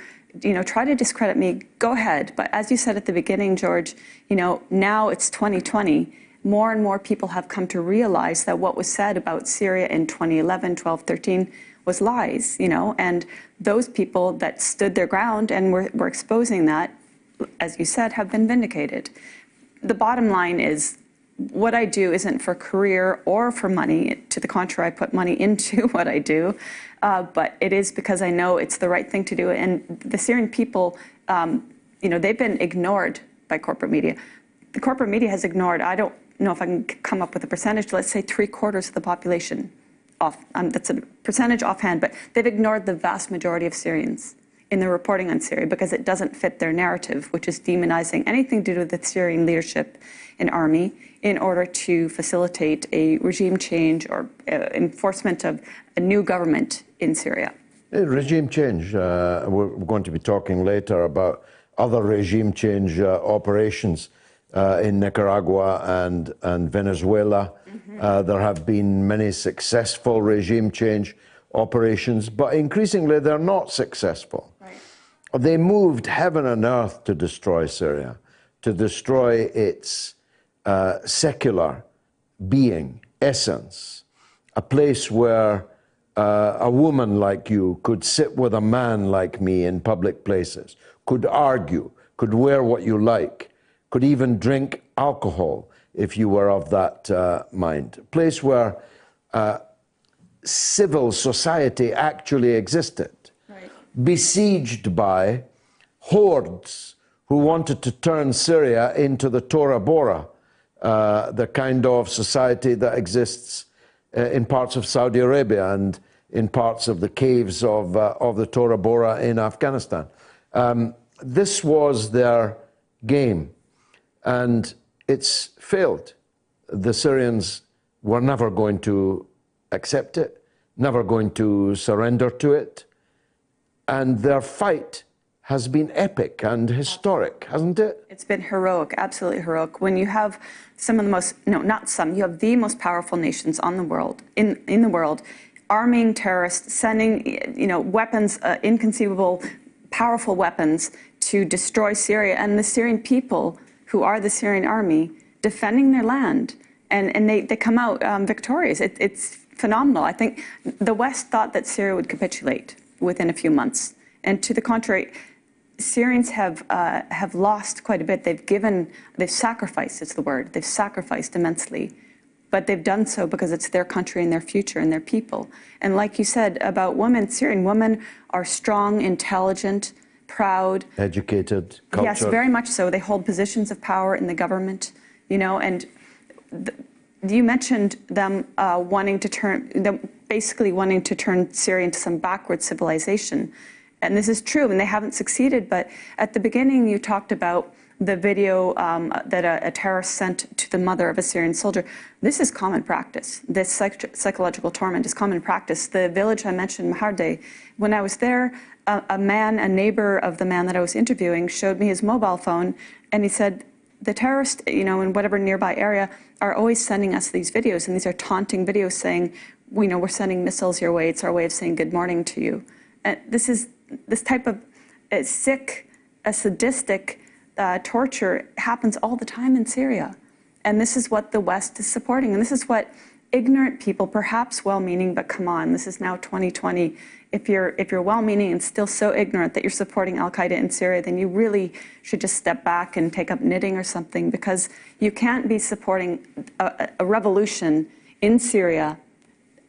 try to discredit me, go ahead. But as you said at the beginning, George, now it's 2020. More and more people have come to realize that what was said about Syria in 2011, 12, 13 was lies, and those people that stood their ground and were exposing that, as you said, have been vindicated. The bottom line is what I do isn't for career or for money. To the contrary, I put money into what I do, but it is because I know it's the right thing to do. And the Syrian people, they've been ignored by corporate media. The corporate media has ignored, I don't know if I can come up with a percentage, let's say 3/4 of the population. That's a percentage offhand, but they've ignored the vast majority of Syrians in their reporting on Syria because it doesn't fit their narrative, which is demonizing anything to do with the Syrian leadership and army in order to facilitate a regime change or enforcement of a new government in Syria. Regime change. We're going to be talking later about other regime change operations in Nicaragua and Venezuela. There have been many successful regime change operations, but increasingly they're not successful. Right. They moved heaven and earth to destroy Syria, to destroy its secular being, essence, a place where a woman like you could sit with a man like me in public places, could argue, could wear what you like, could even drink alcohol if you were of that mind. A place where civil society actually existed, right, besieged by hordes who wanted to turn Syria into the Tora Bora, the kind of society that exists in parts of Saudi Arabia and in parts of the caves of the Tora Bora in Afghanistan. This was their game. And it's failed. The Syrians were never going to accept it, never going to surrender to it. And their fight has been epic and historic, hasn't it? It's been heroic, absolutely heroic. When you have some of the most, no, not some, you have the most powerful nations on the world, in the world, arming terrorists, sending, weapons, inconceivable, powerful weapons to destroy Syria. And the Syrian people, who are the Syrian army, defending their land, and they come out victorious. It's phenomenal. I think the West thought that Syria would capitulate within a few months, and to the contrary, Syrians have lost quite a bit. They've sacrificed, it's the word, they've sacrificed immensely, but they've done so because it's their country and their future and their people. And like you said about women, Syrian women are strong, intelligent, proud, educated, cultured. Yes, very much so. They hold positions of power in the government, and you mentioned them basically wanting to turn Syria into some backward civilization. And this is true, and they haven't succeeded. But at the beginning, you talked about the video that a terrorist sent to the mother of a Syrian soldier. This is common practice. This psychological torment is common practice. The village I mentioned, Maharde, when I was there, a neighbor of the man that I was interviewing, showed me his mobile phone, and he said, the terrorists, in whatever nearby area, are always sending us these videos, and these are taunting videos saying, we're sending missiles your way. It's our way of saying good morning to you. And this type of sick, sadistic torture happens all the time in Syria. And this is what the West is supporting. And this is what ignorant people, perhaps well-meaning, but come on, this is now 2020. If you're well-meaning and still so ignorant that you're supporting Al-Qaeda in Syria, then you really should just step back and take up knitting or something, because you can't be supporting a revolution in Syria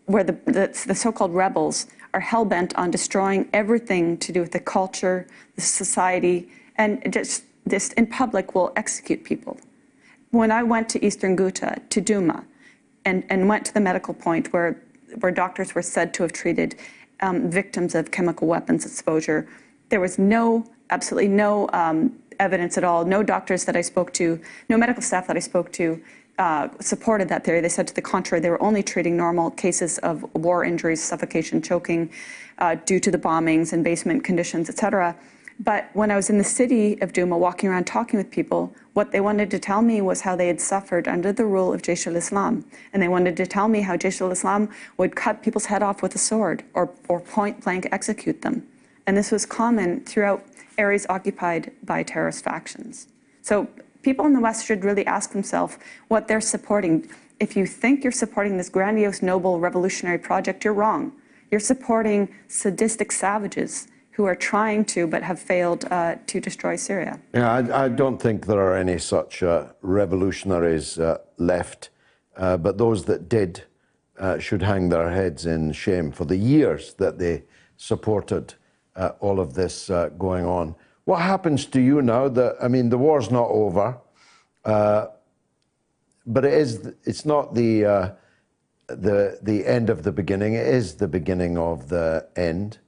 where the so-called rebels are hell-bent on destroying everything to do with the culture, the society, and just in public will execute people. When I went to Eastern Ghouta, to Douma, and went to the medical point where doctors were said to have treated victims of chemical weapons exposure, there was absolutely no evidence at all. No doctors that I spoke to, no medical staff that I spoke to supported that theory. They said to the contrary, they were only treating normal cases of war injuries, suffocation, choking, due to the bombings and basement conditions, etc. But when I was in the city of Douma, walking around talking with people, what they wanted to tell me was how they had suffered under the rule of Jaish al-Islam. And they wanted to tell me how Jaish al-Islam would cut people's head off with a sword or point blank execute them. And this was common throughout areas occupied by terrorist factions. So people in the West should really ask themselves what they're supporting. If you think you're supporting this grandiose, noble, revolutionary project, you're wrong. You're supporting sadistic savages who are trying to, but have failed to destroy Syria. Yeah, I don't think there are any such revolutionaries left, but those that did should hang their heads in shame for the years that they supported all of this going on. What happens to you now? I mean, the war's not over, but it's not the end of the beginning. It is the beginning of the end.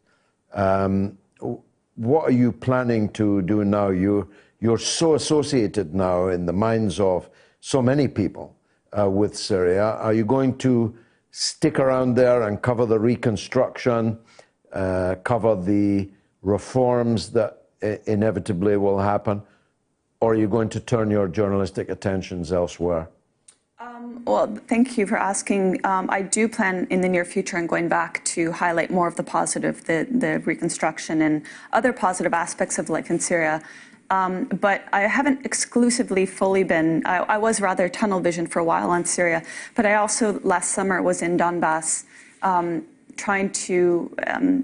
What are you planning to do now? You're so associated now in the minds of so many people with Syria. Are you going to stick around there and cover the reconstruction, cover the reforms that inevitably will happen, or are you going to turn your journalistic attentions elsewhere? Well, thank you for asking. I do plan in the near future on going back to highlight more of the positive, the reconstruction and other positive aspects of life in Syria. But I haven't exclusively fully been, I was rather tunnel vision for a while on Syria, but I also last summer was in Donbass trying to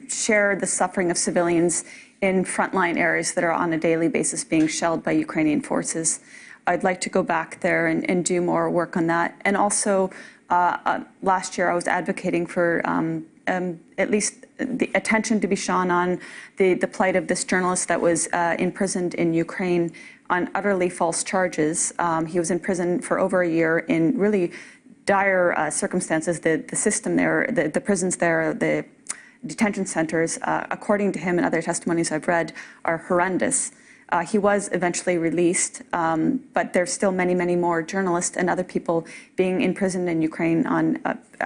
share the suffering of civilians in frontline areas that are on a daily basis being shelled by Ukrainian forces. I'd like to go back there and do more work on that. And also, last year I was advocating for at least the attention to be shone on the plight of this journalist that was imprisoned in Ukraine on utterly false charges. He was in prison for over a year in really dire circumstances. The system there, the prisons there, the detention centers, according to him and other testimonies I've read, are horrendous. He was eventually released, but there's still many, many more journalists and other people being imprisoned in Ukraine on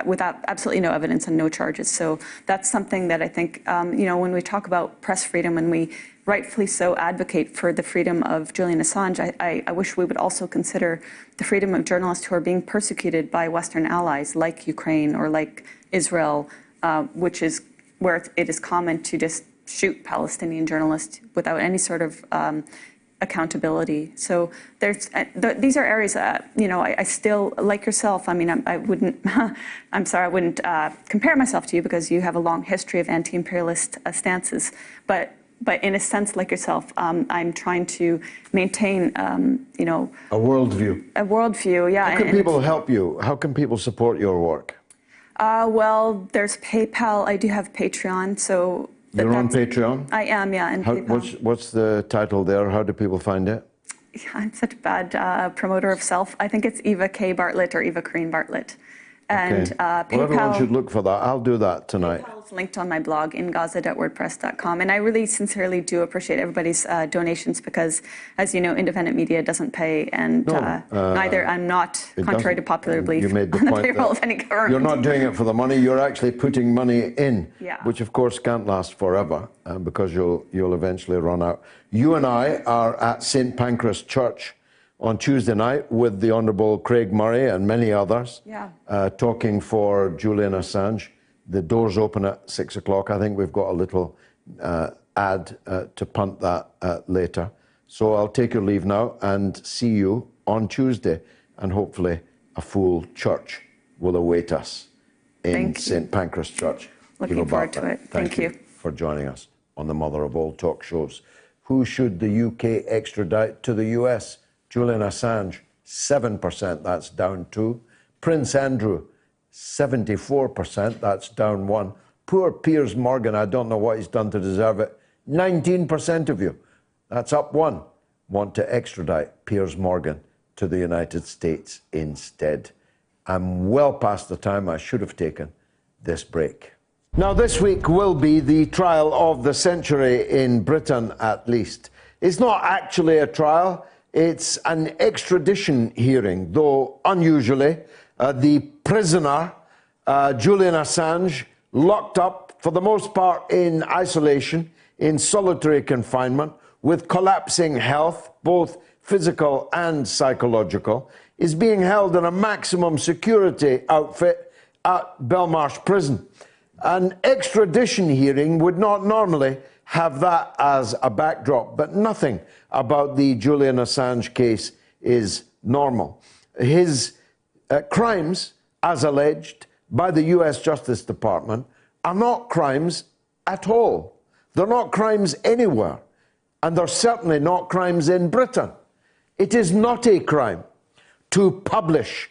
without absolutely no evidence and no charges. So that's something that I think, when we talk about press freedom and we rightfully so advocate for the freedom of Julian Assange, I wish we would also consider the freedom of journalists who are being persecuted by Western allies like Ukraine or like Israel, which is where it is common to just shoot Palestinian journalists without any sort of accountability. So these are areas that, I still, like yourself, I mean, I wouldn't, I'm sorry, I wouldn't compare myself to you because you have a long history of anti-imperialist stances. But in a sense, like yourself, I'm trying to maintain, a worldview. A worldview, yeah. How can people help you? How can people support your work? Well, there's PayPal. I do have Patreon, so... You're on Patreon? I am, yeah, and PayPal. What's the title there? How do people find it? Yeah, I'm such a bad promoter of self. I think it's Eva K. Bartlett or Eva Karine Bartlett. And PayPal... Well, everyone should look for that. I'll do that tonight. PayPal is linked on my blog, ingaza.wordpress.com. And I really sincerely do appreciate everybody's donations because, as you know, independent media doesn't pay. And neither, I'm not, contrary to popular belief, you made the on the point payroll of any government. You're not doing it for the money. You're actually putting money in, yeah. Which, of course, can't last forever because you'll eventually run out. You and I are at St. Pancras Church on Tuesday night with the Honourable Craig Murray and many others, talking for Julian Assange. The doors open at 6 o'clock. I think we've got a little ad to punt that later. So I'll take your leave now and see you on Tuesday, and hopefully a full church will await us in St. Pancras Church. Looking forward to it. Thank you for joining us on the mother of all talk shows. Who should the UK extradite to the US? Julian Assange, 7%, that's down 2. Prince Andrew, 74%, that's down 1. Poor Piers Morgan, I don't know what he's done to deserve it. 19% of you, that's up 1, want to extradite Piers Morgan to the United States instead. I'm well past the time I should have taken this break. Now, this week will be the trial of the century in Britain, at least. It's not actually a trial. It's an extradition hearing, though unusually, the prisoner, Julian Assange, locked up for the most part in isolation in solitary confinement with collapsing health, both physical and psychological, is being held in a maximum security outfit at Belmarsh Prison. An extradition hearing would not normally have that as a backdrop, but nothing about the Julian Assange case is normal. His crimes, as alleged by the US Justice Department, are not crimes at all. They're not crimes anywhere, and they're certainly not crimes in Britain. It is not a crime to publish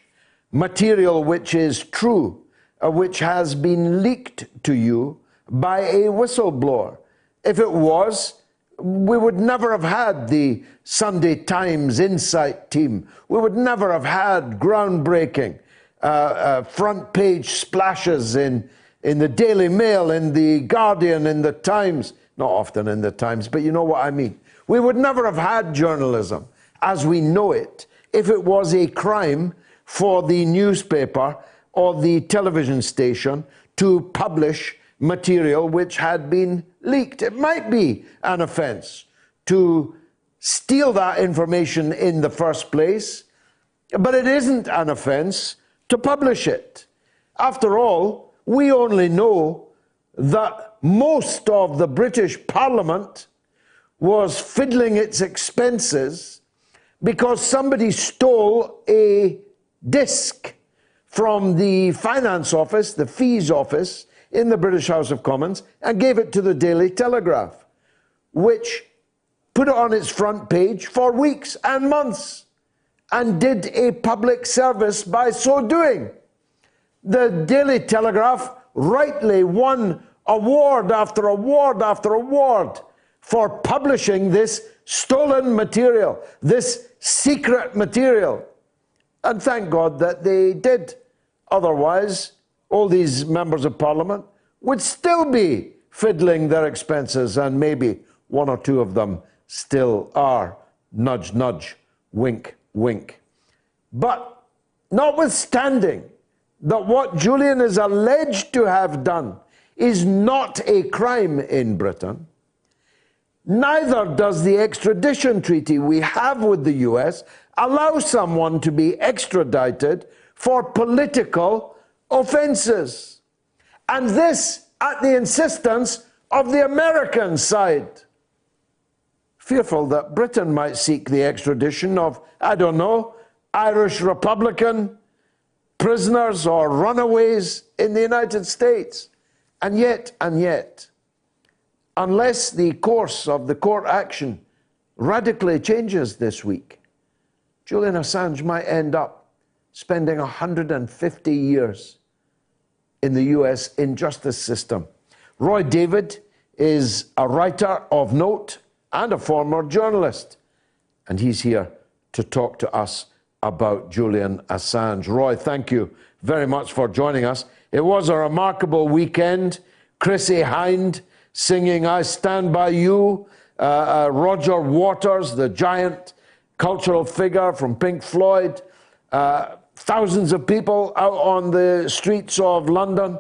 material which is true, which has been leaked to you by a whistleblower. If it was, we would never have had the Sunday Times Insight team. We would never have had groundbreaking front page splashes in the Daily Mail, in the Guardian, in the Times. Not often in the Times, but you know what I mean. We would never have had journalism as we know it if it was a crime for the newspaper or the television station to publish material which had been leaked. It might be an offence to steal that information in the first place, but it isn't an offence to publish it. After all, we only know that most of the British Parliament was fiddling its expenses because somebody stole a disc from the Finance Office, the Fees Office, in the British House of Commons, and gave it to the Daily Telegraph, which put it on its front page for weeks and months, and did a public service by so doing. The Daily Telegraph rightly won award after award after award for publishing this stolen material, this secret material. And thank God that they did. Otherwise, all these members of Parliament would still be fiddling their expenses, and maybe one or two of them still are. Nudge, nudge, wink, wink. But notwithstanding that what Julian is alleged to have done is not a crime in Britain, neither does the extradition treaty we have with the US allow someone to be extradited for political offences. And this at the insistence of the American side, fearful that Britain might seek the extradition of, I don't know, Irish Republican prisoners or runaways in the United States. And yet, unless the course of the court action radically changes this week, Julian Assange might end up spending 150 years in the US injustice system. Roy David is a writer of note and a former journalist, and he's here to talk to us about Julian Assange. Roy, thank you very much for joining us. It was a remarkable weekend. Chrissie Hynde singing I Stand By You, Roger Waters, the giant cultural figure from Pink Floyd, thousands of people out on the streets of London.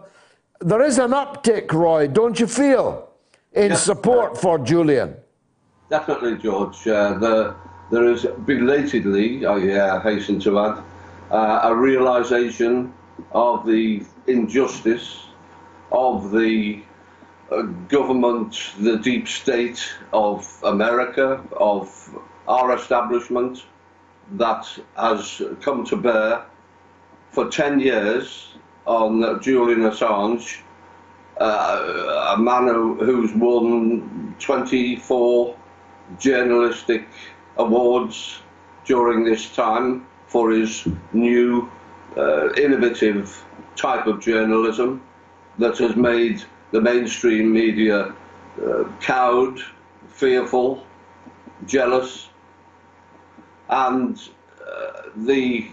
There is an uptick, Roy, don't you feel, in support for Julian? Definitely, George. There is belatedly, I hasten to add, a realisation of the injustice of the government, the deep state of America, of our establishment, that has come to bear for 10 years on Julian Assange, a man who's won 24 journalistic awards during this time for his new innovative type of journalism that has made the mainstream media cowed, fearful, jealous, and the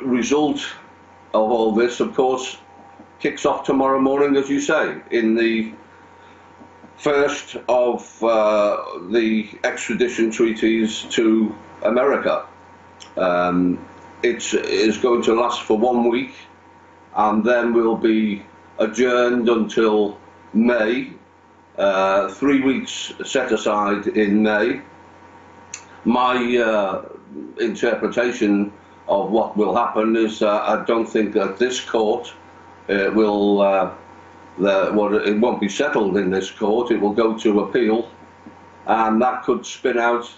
result of all this, of course, kicks off tomorrow morning, as you say, in the first of the extradition treaties to America. It is going to last for 1 week, and then will be adjourned until May 3 weeks set aside in May. My interpretation of what will happen is I don't think that this court it won't be settled in this court. It will go to appeal, and that could spin out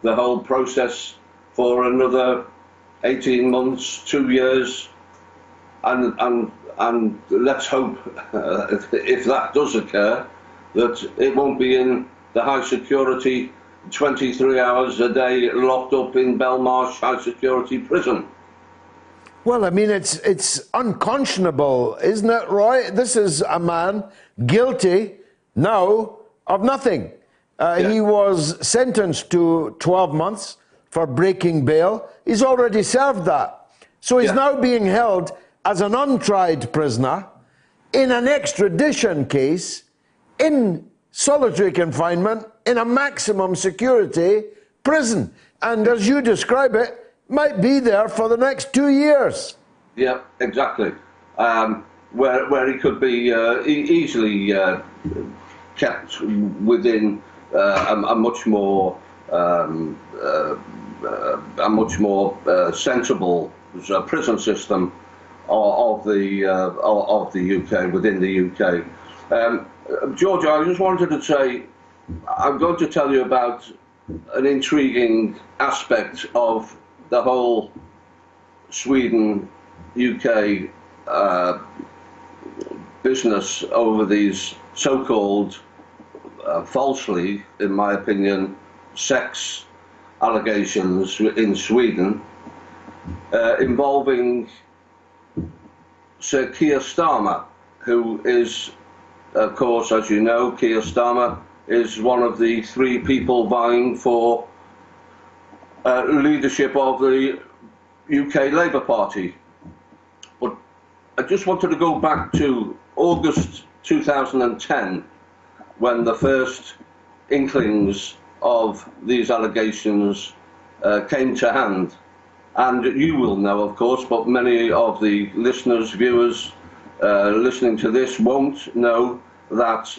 the whole process for another 18 months, 2 years, and let's hope, if that does occur, that it won't be in the high security 23 hours a day locked up in Belmarsh high security prison. Well, I mean, it's unconscionable, isn't it, Roy? This is a man guilty now of nothing. He was sentenced to 12 months for breaking bail. He's already served that. So he's now being held as an untried prisoner in an extradition case in solitary confinement in a maximum security prison. And as you describe it, might be there for the next 2 years. Yeah, exactly. Where he could be easily kept within a much more sensible prison system of the UK, within the UK. George, I just wanted to say, I'm going to tell you about an intriguing aspect of the whole Sweden-UK business over these so-called, falsely, in my opinion, sex allegations in Sweden involving Sir Keir Starmer, who is, of course, as you know, Keir Starmer is one of the 3 people vying for leadership of the UK Labour Party. But I just wanted to go back to August 2010, when the first inklings of these allegations came to hand. And you will know, of course, but many of the listeners, viewers listening to this won't know that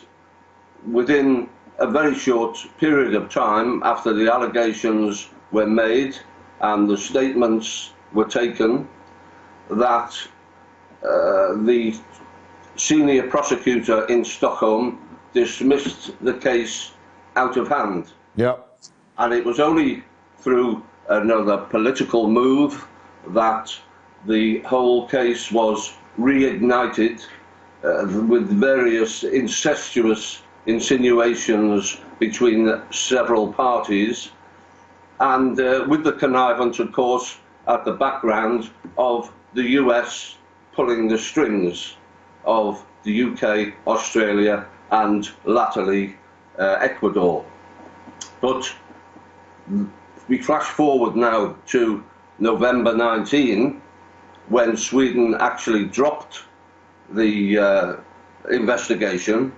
within a very short period of time after the allegations were made and the statements were taken, that the senior prosecutor in Stockholm dismissed the case out of hand. Yep. And it was only through another political move that the whole case was reignited with various incestuous insinuations between several parties, and with the connivance, of course, at the background of the US pulling the strings of the UK, Australia, and latterly Ecuador. But we flash forward now to November 19, when Sweden actually dropped the investigation.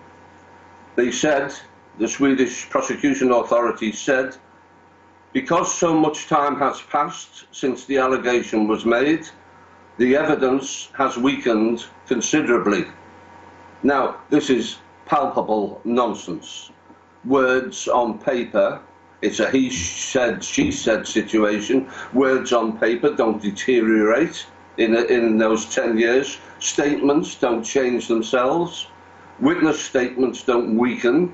They said, the Swedish prosecution authorities said, because so much time has passed since the allegation was made, the evidence has weakened considerably. Now, this is palpable nonsense. Words on paper, it's a he said, she said situation. Words on paper don't deteriorate in those 10 years. Statements don't change themselves. Witness statements don't weaken.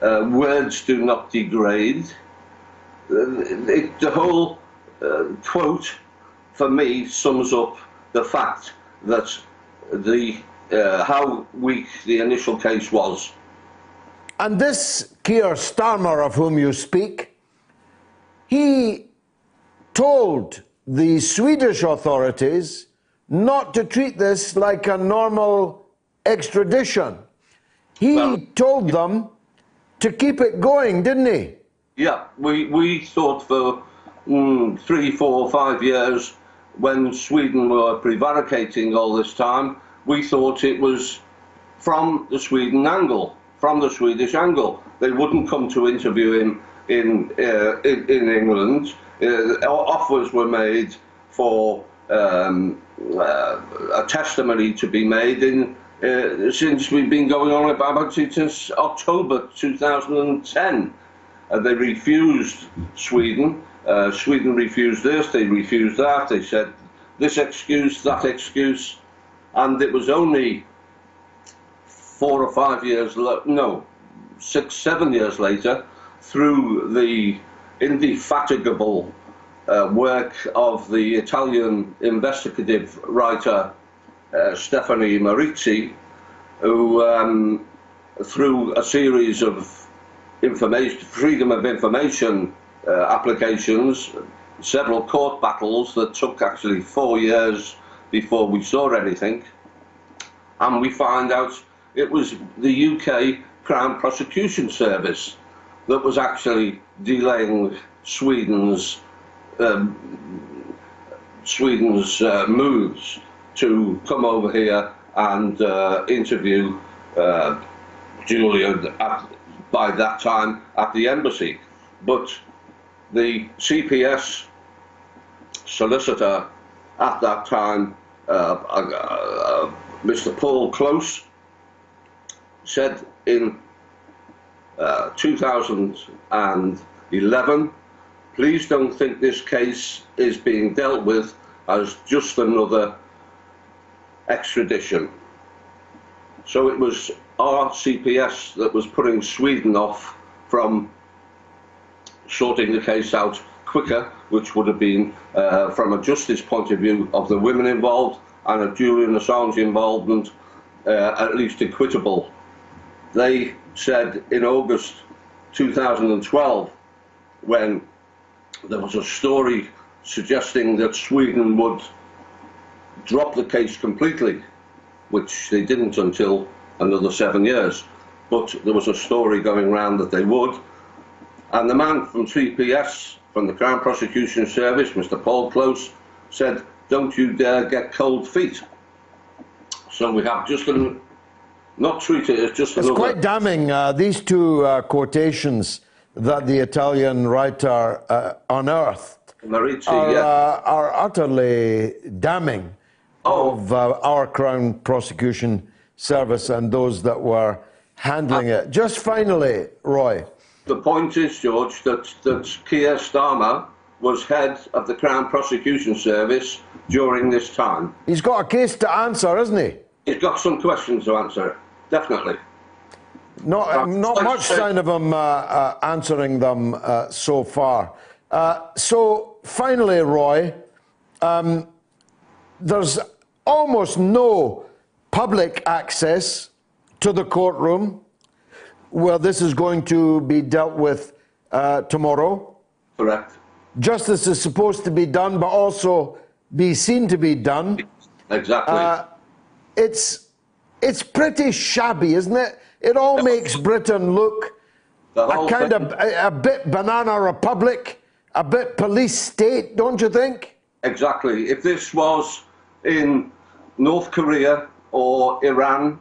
Words do not degrade. The whole quote, for me, sums up the fact that how weak the initial case was. And this Keir Starmer of whom you speak, he told the Swedish authorities not to treat this like a normal extradition. He told them to keep it going, didn't he? Yeah, we thought for 3, 4, 5 years, when Sweden were prevaricating all this time, we thought it was from the Sweden angle, from the Swedish angle. They wouldn't come to interview him in England. Offers were made for a testimony to be made in since we've been going on about it since October 2010. They refused Sweden. Sweden refused this, they refused that. They said this excuse, that excuse. And it was only 4 or 5 years, no, 6, 7 years later, through the indefatigable work of the Italian investigative writer Stefani Marizzi, who, through a series of freedom of information applications, several court battles that took actually 4 years before we saw anything, and we find out it was the UK Crown Prosecution Service that was actually delaying Sweden's moves to come over here and interview Julian by that time at the embassy. But the CPS solicitor at that time, Mr. Paul Close, said in 2011, please don't think this case is being dealt with as just another extradition. So it was our CPS that was putting Sweden off from sorting the case out quicker, which would have been, from a justice point of view, of the women involved and a Julian Assange involvement, at least equitable. They said in August 2012, when there was a story suggesting that Sweden would drop the case completely, which they didn't until another 7 years, but there was a story going around that they would. And the man from CPS, from the Crown Prosecution Service, Mr. Paul Close, said, don't you dare get cold feet. So we have just not treat it as just another... It's quite damning, these two quotations that the Italian writer unearthed Marizzi, are utterly damning of our Crown Prosecution Service and those that were handling it. Just finally, Roy. The point is, George, that Keir Starmer was head of the Crown Prosecution Service during this time. He's got a case to answer, isn't he? He's got some questions to answer, definitely. Not much sign of him answering them so far. So finally, Roy, there's almost no public access to the courtroom where this is going to be dealt with tomorrow. Correct. Justice is supposed to be done, but also be seen to be done. Exactly. It's pretty shabby, isn't it? It all makes Britain look a bit banana republic, a bit police state, don't you think? Exactly. If this was in North Korea or Iran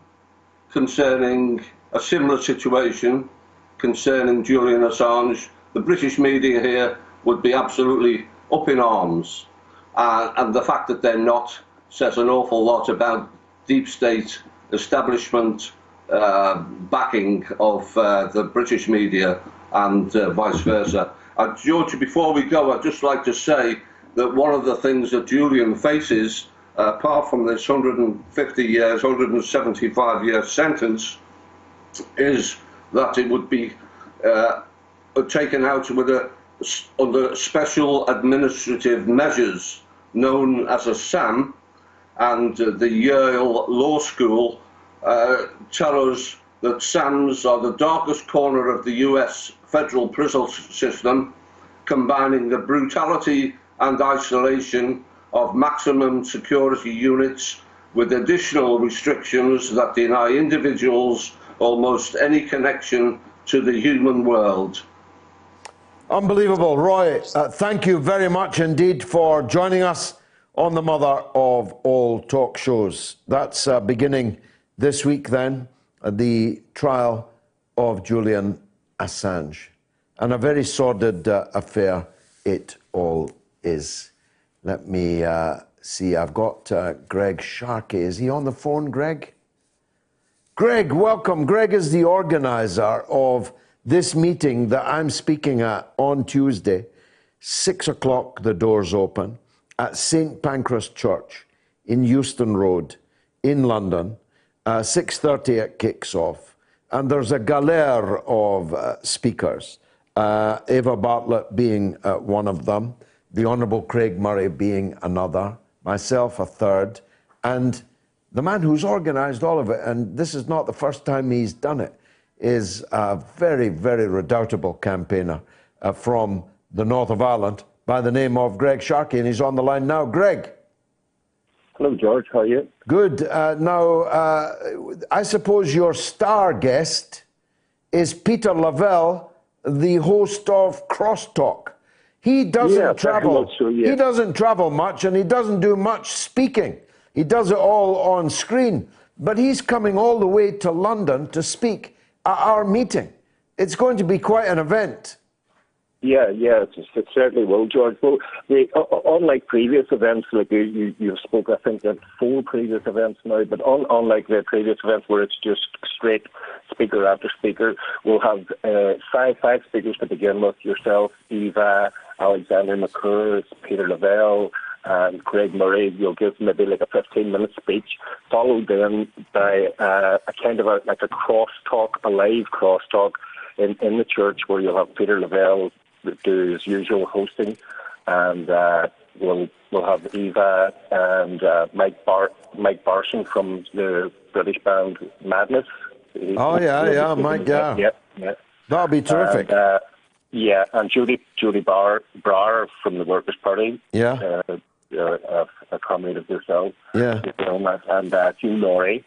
concerning a similar situation concerning Julian Assange, the British media here would be absolutely up in arms. And the fact that they're not says an awful lot about deep state establishment backing of the British media and vice versa. George, before we go, I'd just like to say that one of the things that Julian faces, apart from this 150 years, 175 year sentence, is that it would be taken out with under special administrative measures known as a SAM, and the Yale Law School tell us that SAMs are the darkest corner of the US federal prison system, combining the brutality and isolation of maximum security units with additional restrictions that deny individuals almost any connection to the human world. Unbelievable. Roy, thank you very much indeed for joining us on the mother of all talk shows. That's beginning this week then, the trial of Julian Assange. And a very sordid affair it all is. Let me see, I've got Greg Sharkey. Is he on the phone, Greg? Greg, welcome. Greg is the organizer of this meeting that I'm speaking at on Tuesday. 6 o'clock, the doors open at St. Pancras Church in Euston Road in London. 6:30 it kicks off. And there's a galère of speakers, Eva Barlett being one of them, the Honourable Craig Murray being another, myself a third, and the man who's organised all of it, and this is not the first time he's done it, is a very, very redoubtable campaigner from the north of Ireland by the name of Greg Sharkey, and he's on the line now. Greg. Hello, George. How are you? Good. Now, I suppose your star guest is Peter Lavelle, the host of Crosstalk. He doesn't travel. So, yeah. He doesn't travel much, and he doesn't do much speaking. He does it all on screen. But he's coming all the way to London to speak at our meeting. It's going to be quite an event. Yeah, it certainly will, George. Well, unlike previous events, like you've spoke, I think, at 4 previous events now, but unlike the previous events where it's just straight speaker after speaker, we'll have five speakers to begin with: yourself, Eva, Alexander McCurr, Peter Lavelle, and Craig Murray. You'll give maybe like a 15-minute speech, followed then by a kind of like a crosstalk, a live crosstalk in the church, where you'll have Peter Lavelle do his usual hosting, and we'll have Eva and Mike Barson from the British band Madness. Mike, yeah. That'll be terrific. And Judy Barr from the Workers' Party. Yeah. A comrade of yourself. Yeah. And Hugh Laurie,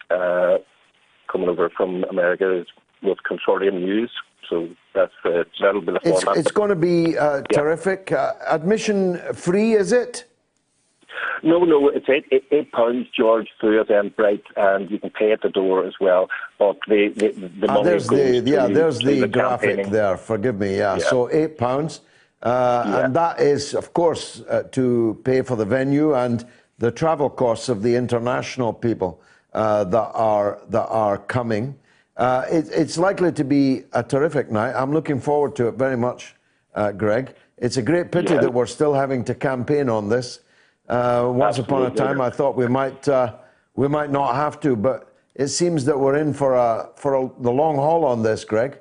coming over from America with Consortium News. So that'll be the format. It's going to be terrific. Admission free, is it? No, it's £8, George, through Eventbrite, and you can pay at the door as well. But the money there's the graphic there. Forgive me. Yeah. So £8, and that is, of course, to pay for the venue and the travel costs of the international people that are coming. It's likely to be a terrific night. I'm looking forward to it very much, Greg. It's a great pity that we're still having to campaign on this. Once upon a time, I thought we might not have to, but it seems that we're in for the long haul on this, Greg.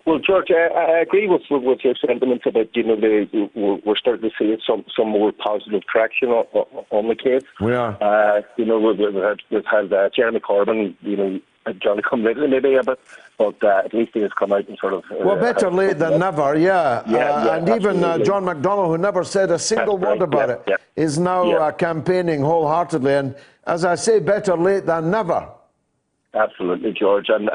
Well, George, I agree with your sentiments about we're starting to see some more positive traction on the case. We are. We've had Jeremy Corbyn, Johnny come lately maybe a bit, but at least he has come out and sort of... well, better late than never, and even John McDonnell, who never said a single word about it, is now campaigning wholeheartedly. And as I say, better late than never. Absolutely, George. And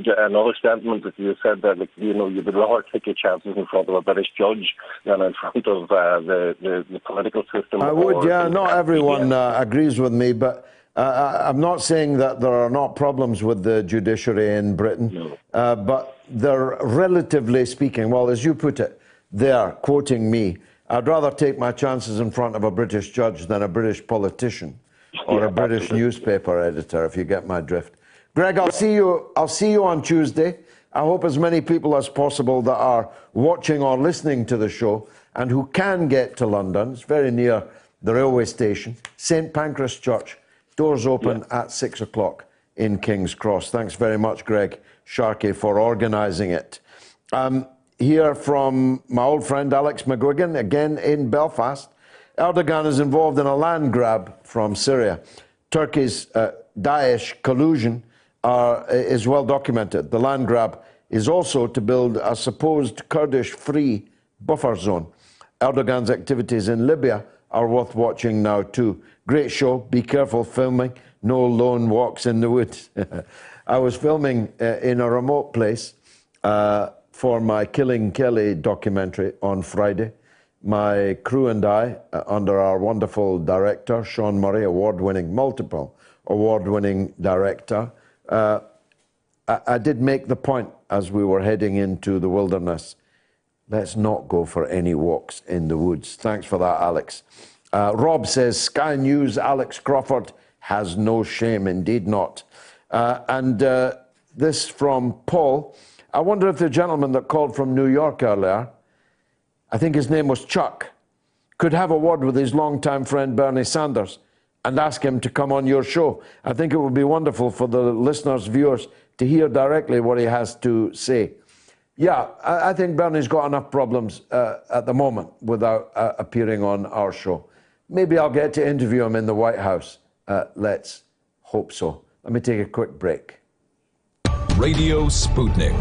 another statement that you said that, you would rather take your chances in front of a British judge than in front of the political system. I would, Not everyone agrees with me, but... I'm not saying that there are not problems with the judiciary in Britain, but they're relatively speaking, well, as you put it, they're quoting me. I'd rather take my chances in front of a British judge than a British politician or a British newspaper editor, if you get my drift. Greg, I'll see you on Tuesday. I hope as many people as possible that are watching or listening to the show and who can get to London, it's very near the railway station, St. Pancras Church. Doors open at 6 o'clock in King's Cross. Thanks very much, Greg Sharkey, for organising it. Hear from my old friend Alex McGuigan, again in Belfast. Erdogan is involved in a land grab from Syria. Turkey's Daesh collusion is well documented. The land grab is also to build a supposed Kurdish-free buffer zone. Erdogan's activities in Libya are worth watching now too. Great show. Be careful filming. No lone walks in the woods. I was filming in a remote place for my Killing Kelly documentary on Friday. My crew and I, under our wonderful director, Sean Murray, multiple award-winning director, I did make the point as we were heading into the wilderness, let's not go for any walks in the woods. Thanks for that, Alex. Rob says, Sky News, Alex Crawford has no shame, indeed not. This from Paul. I wonder if the gentleman that called from New York earlier, I think his name was Chuck, could have a word with his longtime friend Bernie Sanders and ask him to come on your show. I think it would be wonderful for the listeners, viewers, to hear directly what he has to say. Yeah, I think Bernie's got enough problems at the moment without appearing on our show. Maybe I'll get to interview him in the White House. Let's hope so. Let me take a quick break. Radio Sputnik.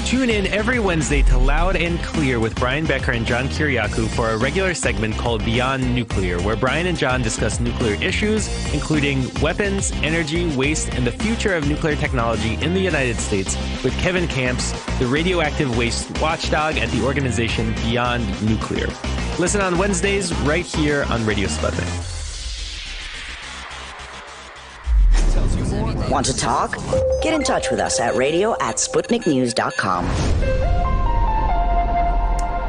Tune in every Wednesday to Loud and Clear with Brian Becker and John Kiriakou for a regular segment called Beyond Nuclear, where Brian and John discuss nuclear issues, including weapons, energy, waste, and the future of nuclear technology in the United States, with Kevin Camps, the radioactive waste watchdog at the organization Beyond Nuclear. Listen on Wednesdays right here on Radio Sputnik. Want to talk? Get in touch with us at radio@sputniknews.com.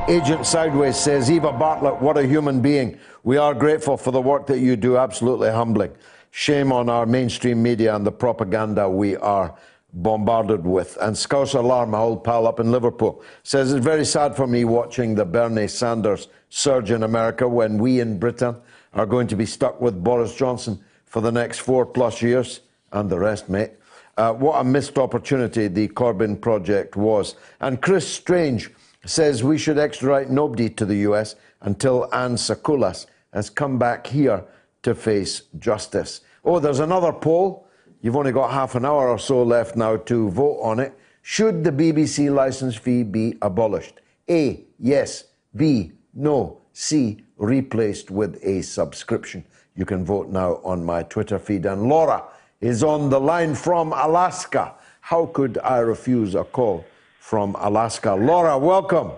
Agent Sideways says, Eva Barlett, what a human being. We are grateful for the work that you do, absolutely humbling. Shame on our mainstream media and the propaganda we are bombarded with. And Scouse Alarm, my old pal up in Liverpool, says, it's very sad for me watching the Bernie Sanders surge in America when we in Britain are going to be stuck with Boris Johnson for the next 4+ years. And the rest, mate. What a missed opportunity the Corbyn project was. And Chris Strange says we should extradite nobody to the US until Anne Sakulas has come back here to face justice. Oh, there's another poll. You've only got half an hour or so left now to vote on it. Should the BBC licence fee be abolished? A, yes. B, no. C, replaced with a subscription. You can vote now on my Twitter feed. And Laura is on the line from Alaska. How could I refuse a call from Alaska? Laura, welcome.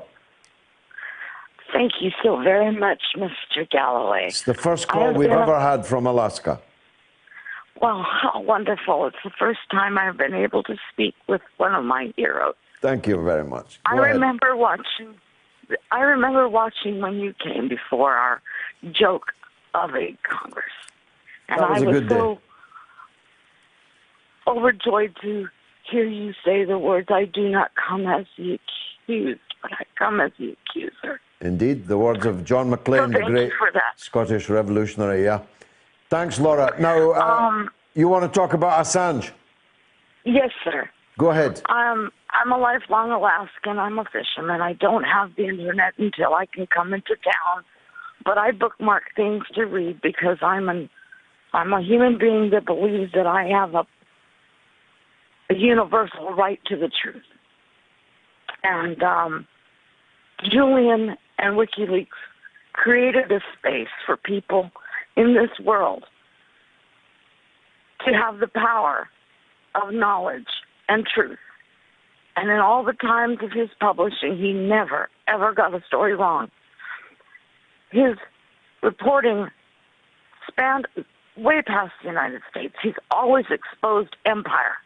Thank you so very much, Mr. Galloway. It's the first call we've ever had from Alaska. Well, how wonderful. It's the first time I've been able to speak with one of my heroes. Thank you very much. I remember watching when you came before our joke of a Congress. And that was a good day. Overjoyed to hear you say the words, I do not come as the accused, but I come as the accuser. Indeed, the words of John Maclean, the great Scottish revolutionary, yeah. Thanks, Laura. Now, you want to talk about Assange? Yes, sir. Go ahead. I'm a lifelong Alaskan. I'm a fisherman. I don't have the internet until I can come into town, but I bookmark things to read because I'm a human being that believes that I have a universal right to the truth. And Julian and WikiLeaks created a space for people in this world to have the power of knowledge and truth. And in all the times of his publishing, he never, ever got a story wrong. His reporting spanned way past the United States. He's always exposed empire.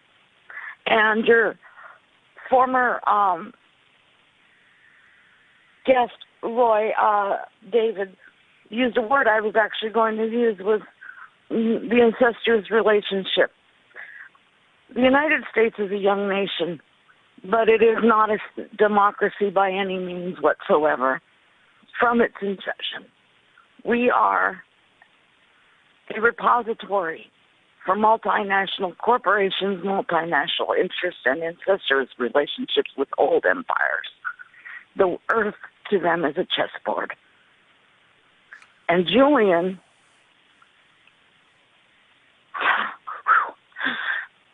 And your former guest, Roy David, used a word I was actually going to use, was the incestuous relationship. The United States is a young nation, but it is not a democracy by any means whatsoever from its inception. We are a repository for multinational corporations, multinational interests, and incestuous relationships with old empires. The earth to them is a chessboard. And Julian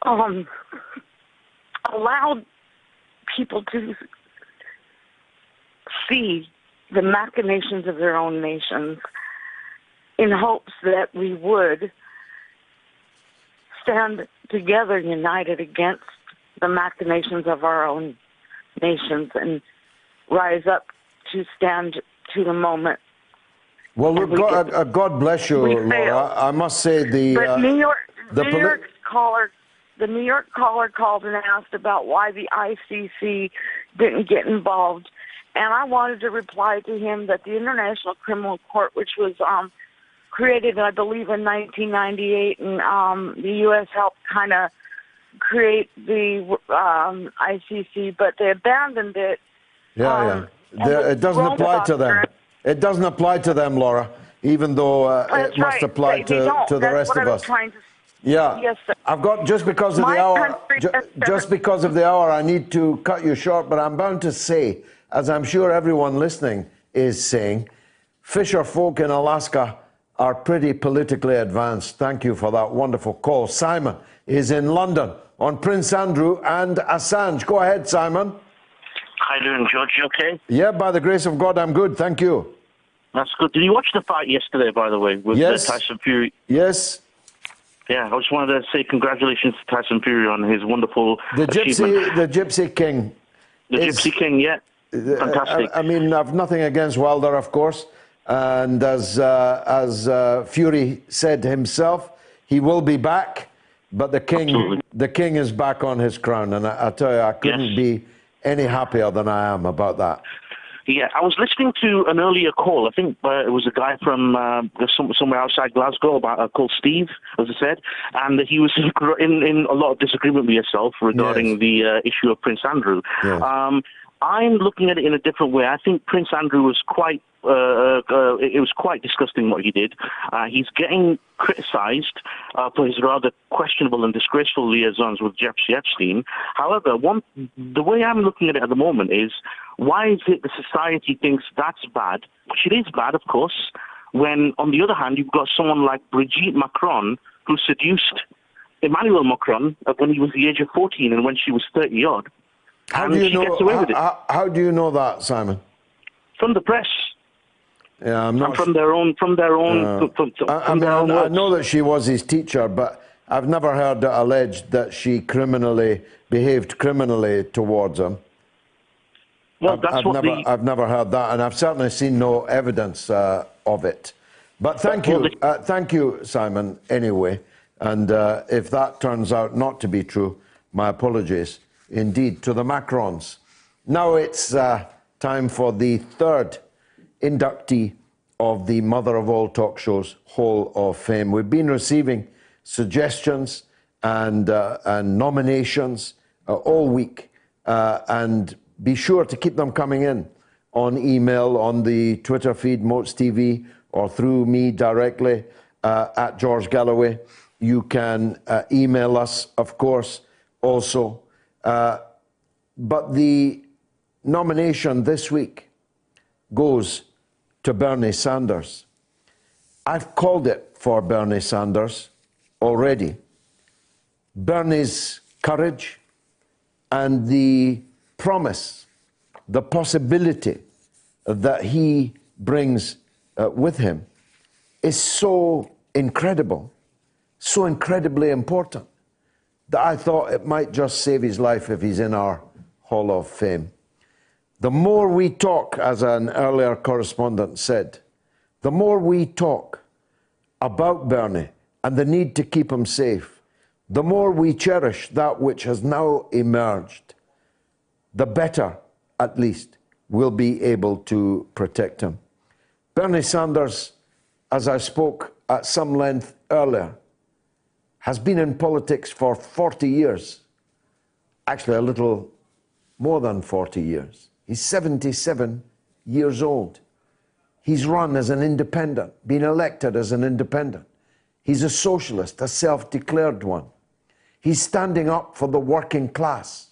allowed people to see the machinations of their own nations in hopes that we would stand together, united against the machinations of our own nations and rise up to stand to the moment. Well, God bless you, Laura. I must say the New York caller called and asked about why the ICC didn't get involved, and I wanted to reply to him that the International Criminal Court, which was created, I believe, in 1998, and the U.S. helped kind of create the ICC, but they abandoned it. It doesn't apply to them. It doesn't apply to them, Laura, even though it must apply to the rest of us. Yeah, yes, sir. I've got, just because of the hour, just because of the hour, I need to cut you short, but I'm bound to say, as I'm sure everyone listening is saying, fisher folk in Alaska are pretty politically advanced. Thank you for that wonderful call. Simon is in London on Prince Andrew and Assange. Go ahead, Simon. How you doing, George? You okay? Yeah, by the grace of God, I'm good. Thank you. That's good. Did you watch the fight yesterday, by the way, with Tyson Fury? Yes. Yeah, I just wanted to say congratulations to Tyson Fury on his wonderful achievement. The Gypsy King. Gypsy King, yeah. Fantastic. I mean, I've nothing against Wilder, of course. And as Fury said himself, he will be back. But the king is back on his crown. And I tell you, I couldn't be any happier than I am about that. Yeah, I was listening to an earlier call. I think it was a guy from somewhere outside Glasgow called Steve, as I said, and he was in a lot of disagreement with yourself regarding the issue of Prince Andrew. Yes. I'm looking at it in a different way. I think Prince Andrew was quite it was quite disgusting what he did. He's getting criticised for his rather questionable and disgraceful liaisons with Jeffrey Epstein. However, the way I'm looking at it at the moment is, why is it the society thinks that's bad, which it is bad, of course, when, on the other hand, you've got someone like Brigitte Macron, who seduced Emmanuel Macron when he was the age of 14 and when she was 30-odd. How do you know that, Simon? From the press. Yeah, I'm not. And from their own. I know that she was his teacher, but I've never heard it alleged that she behaved criminally towards him. Well, I've never heard that, and I've certainly seen no evidence of it. But thank you, Simon. Anyway, and if that turns out not to be true, my apologies indeed to the Macrons. Now it's time for the third inductee of the Mother of All Talk Shows Hall of Fame. We've been receiving suggestions and nominations all week, and be sure to keep them coming in on email, on the Twitter feed, MOATS TV, or through me directly at George Galloway. You can email us, of course, also. But the nomination this week goes to Bernie Sanders. I've called it for Bernie Sanders already. Bernie's courage and the promise, the possibility that he brings with him is so incredible, so incredibly important, that I thought it might just save his life if he's in our Hall of Fame. The more we talk, as an earlier correspondent said, the more we talk about Bernie and the need to keep him safe, the more we cherish that which has now emerged, the better, at least, we'll be able to protect him. Bernie Sanders, as I spoke at some length earlier, has been in politics for 40 years. Actually, a little more than 40 years. He's 77 years old. He's run as an independent, been elected as an independent. He's a socialist, a self-declared one. He's standing up for the working class.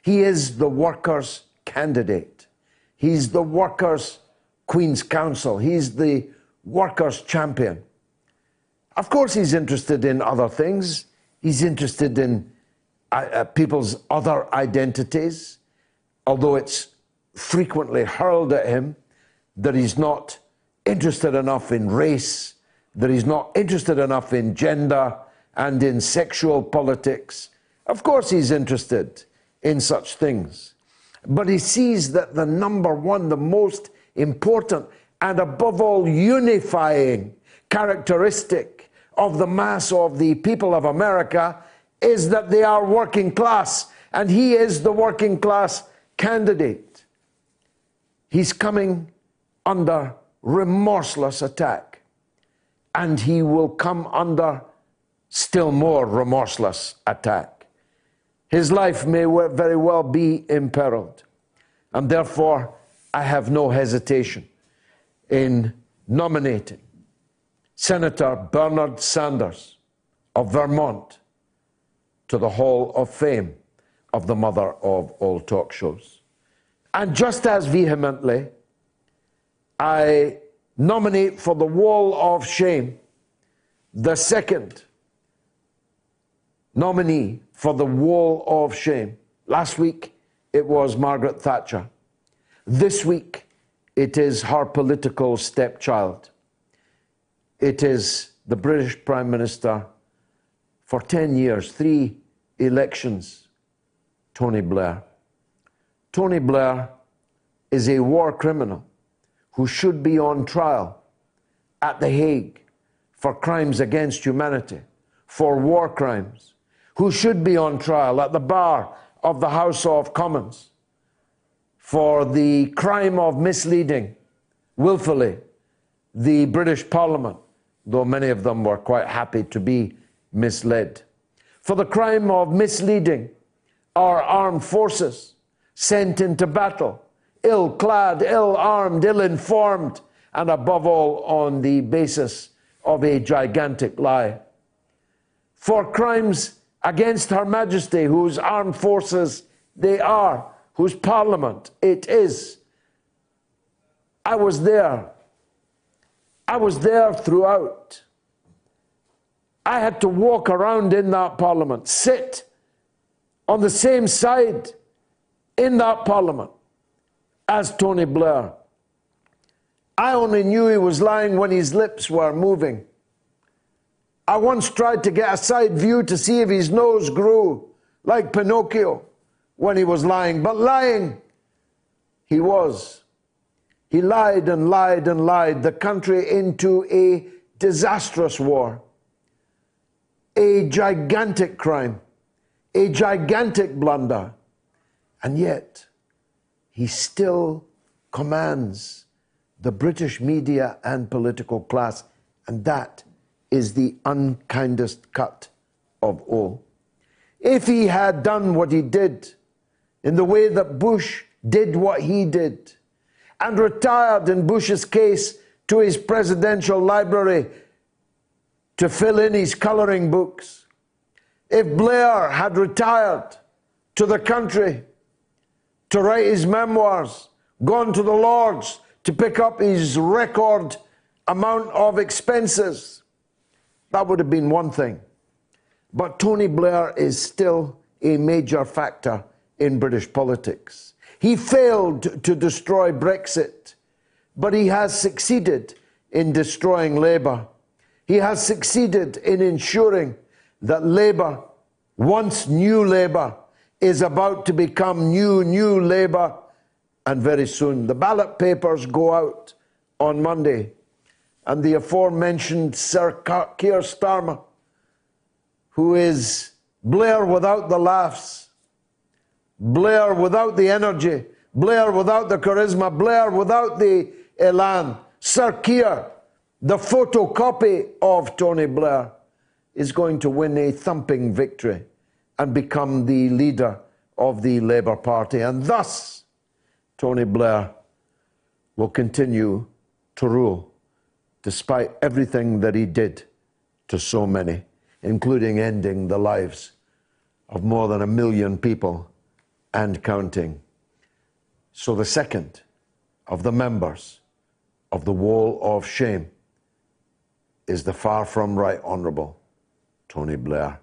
He is the workers' candidate. He's the workers' Queen's Counsel. He's the workers' champion. Of course, he's interested in other things. He's interested in people's other identities, although it's frequently hurled at him that he's not interested enough in race, that he's not interested enough in gender and in sexual politics. Of course he's interested in such things. But he sees that the number one, the most important, and above all unifying characteristic of the mass of the people of America is that they are working class, and he is the working class candidate. He's coming under remorseless attack. and he will come under still more remorseless attack. His life may very well be imperiled, and therefore I have no hesitation in nominating Senator Bernard Sanders of Vermont to the Hall of Fame of the mother of all talk shows. And just as vehemently, I nominate for the Wall of Shame the second nominee for the Wall of Shame. Last week, it was Margaret Thatcher. This week, it is her political stepchild. It is the British Prime Minister for 10 years, 3 elections, Tony Blair. Tony Blair is a war criminal who should be on trial at The Hague for crimes against humanity, for war crimes, who should be on trial at the bar of the House of Commons for the crime of misleading willfully the British Parliament, though many of them were quite happy to be misled, for the crime of misleading our armed forces sent into battle, ill-clad, ill-armed, ill-informed, and above all on the basis of a gigantic lie. For crimes against Her Majesty, whose armed forces they are, whose parliament it is. I was there. I was there throughout. I had to walk around in that parliament, sit on the same side in that parliament as Tony Blair. I only knew he was lying when his lips were moving. I once tried to get a side view to see if his nose grew like Pinocchio when he was lying, but lying he was. He lied and lied and lied the country into a disastrous war, a gigantic crime, a gigantic blunder, and yet he still commands the British media and political class, and that is the unkindest cut of all. If he had done what he did in the way that Bush did what he did, and retired in Bush's case to his presidential library to fill in his colouring books, if Blair had retired to the country to write his memoirs, gone to the Lords to pick up his record amount of expenses, that would have been one thing. But Tony Blair is still a major factor in British politics. He failed to destroy Brexit, but he has succeeded in destroying Labour. He has succeeded in ensuring that Labour, once New Labour, is about to become New Labour, and very soon. The ballot papers go out on Monday, and the aforementioned Sir Keir Starmer, who is Blair without the laughs, Blair without the energy, Blair without the charisma, Blair without the elan, Sir Keir, the photocopy of Tony Blair, is going to win a thumping victory and become the leader of the Labour Party. And thus, Tony Blair will continue to rule, despite everything that he did to so many, including ending the lives of more than 1 million people and counting. So the second of the members of the Wall of Shame is the far from right honourable Tony Blair.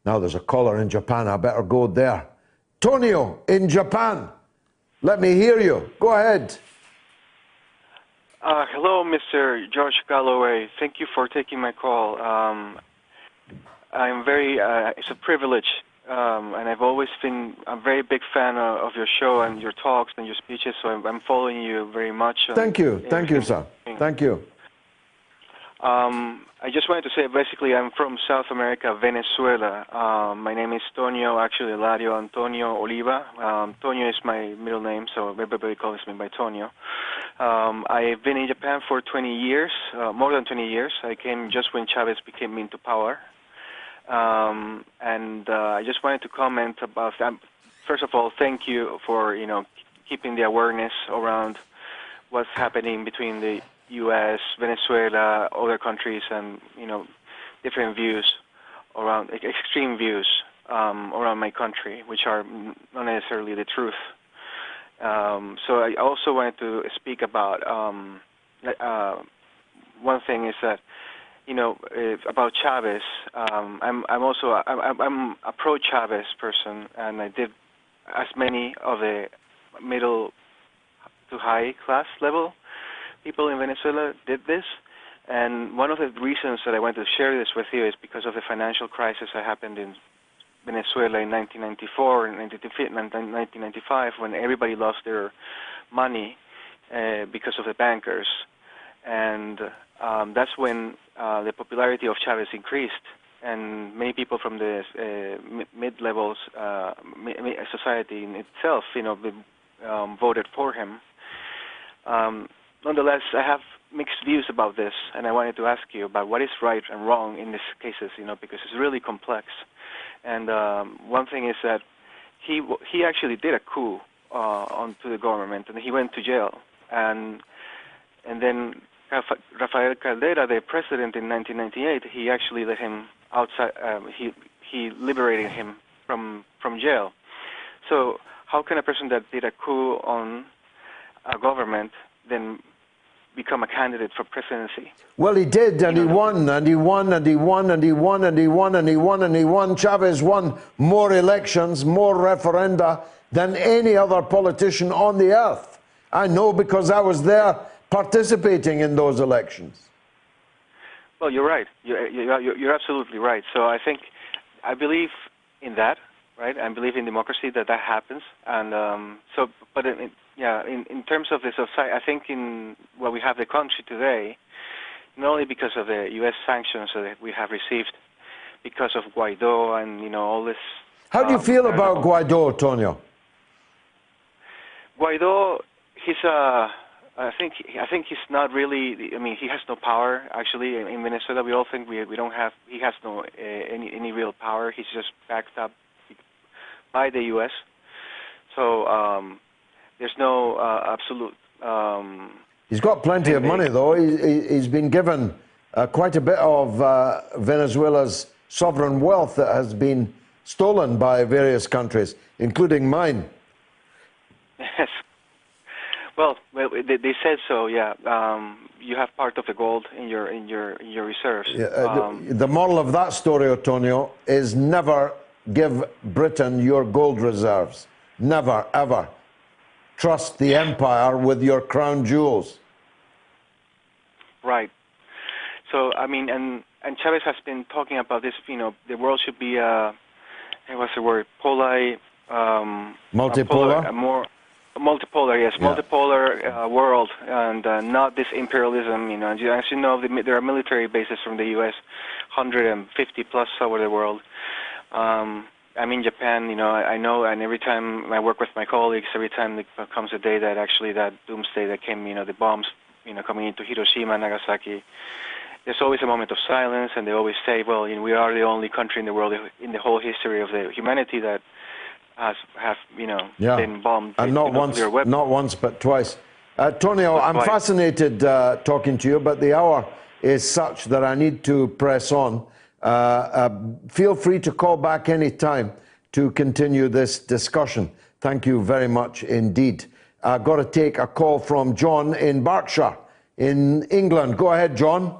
Now there's a caller in Japan. I better go there. Tonio in Japan. Let me hear you. Go ahead. Hello, Mr. George Galloway. Thank you for taking my call. It's a privilege, and I've always been a very big fan of your show and your talks and your speeches, so I'm following you very much. Thank you, sir. Thank you. I just wanted to say, basically, I'm from South America, Venezuela. My name is Tonio, actually, Eladio Antonio Oliva. Tonio is my middle name, so everybody calls me by Tonio. I've been in Japan for 20 years, more than 20 years. I came just when Chavez became into power. And I just wanted to comment about that. First of all, thank you for, keeping the awareness around what's happening between the U.S., Venezuela, other countries, and different views around extreme views around my country, which are not necessarily the truth. So I also wanted to speak about one thing is that about Chavez. I'm a pro-Chavez person, and I did as many of the middle to high class level people in Venezuela did this, and one of the reasons that I wanted to share this with you is because of the financial crisis that happened in Venezuela in 1994 and 1995, when everybody lost their money because of the bankers, and that's when the popularity of Chavez increased, and many people from the mid-levels society in itself, voted for him. Nonetheless, I have mixed views about this, and I wanted to ask you about what is right and wrong in these cases, because it's really complex. And one thing is that he actually did a coup onto the government, and he went to jail. And then Rafael Caldera, the president in 1998, he actually let him outside. He liberated him from jail. So how can a person that did a coup on a government then become a candidate for presidency? Well, he did, and he won, and he won, and he won, and he won, and he won, and he won, and he won. Chavez won more elections, more referenda than any other politician on the earth. I know because I was there participating in those elections. Well, you're right. You're absolutely right. So I believe in that, right? I believe in democracy that happens, and in terms of the society, I think in what we have the country today, not only because of the U.S. sanctions that we have received, because of Guaido and all this. How do you feel about Guaido, Tonio? Guaido, I think he's not really. I mean, he has no power actually in Venezuela. We all think we don't have. He has no any real power. He's just backed up by the U.S. So there's no absolute. He's got plenty of money, though. He's been given quite a bit of Venezuela's sovereign wealth that has been stolen by various countries, including mine. Yes. Well, they said so. Yeah, you have part of the gold in your reserves. Yeah, the moral of that story, Antonio, is never give Britain your gold reserves. Never, ever. Trust the empire with your crown jewels. Right. So I mean, and Chavez has been talking about this. The world should be what's the word? Multipolar. Multipolar, yes, yeah. Multipolar world, and not this imperialism. As you know, there are military bases from the U.S., 150 plus over the world. I'm in Japan, I know, and every time I work with my colleagues, every time there comes a day that actually that doomsday that came, the bombs, coming into Hiroshima and Nagasaki, there's always a moment of silence, and they always say, well, we are the only country in the world, in the whole history of the humanity that have been bombed. And not once, but twice. Tonio, I'm fascinated talking to you, but the hour is such that I need to press on. Feel free to call back any time to continue this discussion. Thank you very much indeed. I've got to take a call from John in Berkshire in England. Go ahead, John.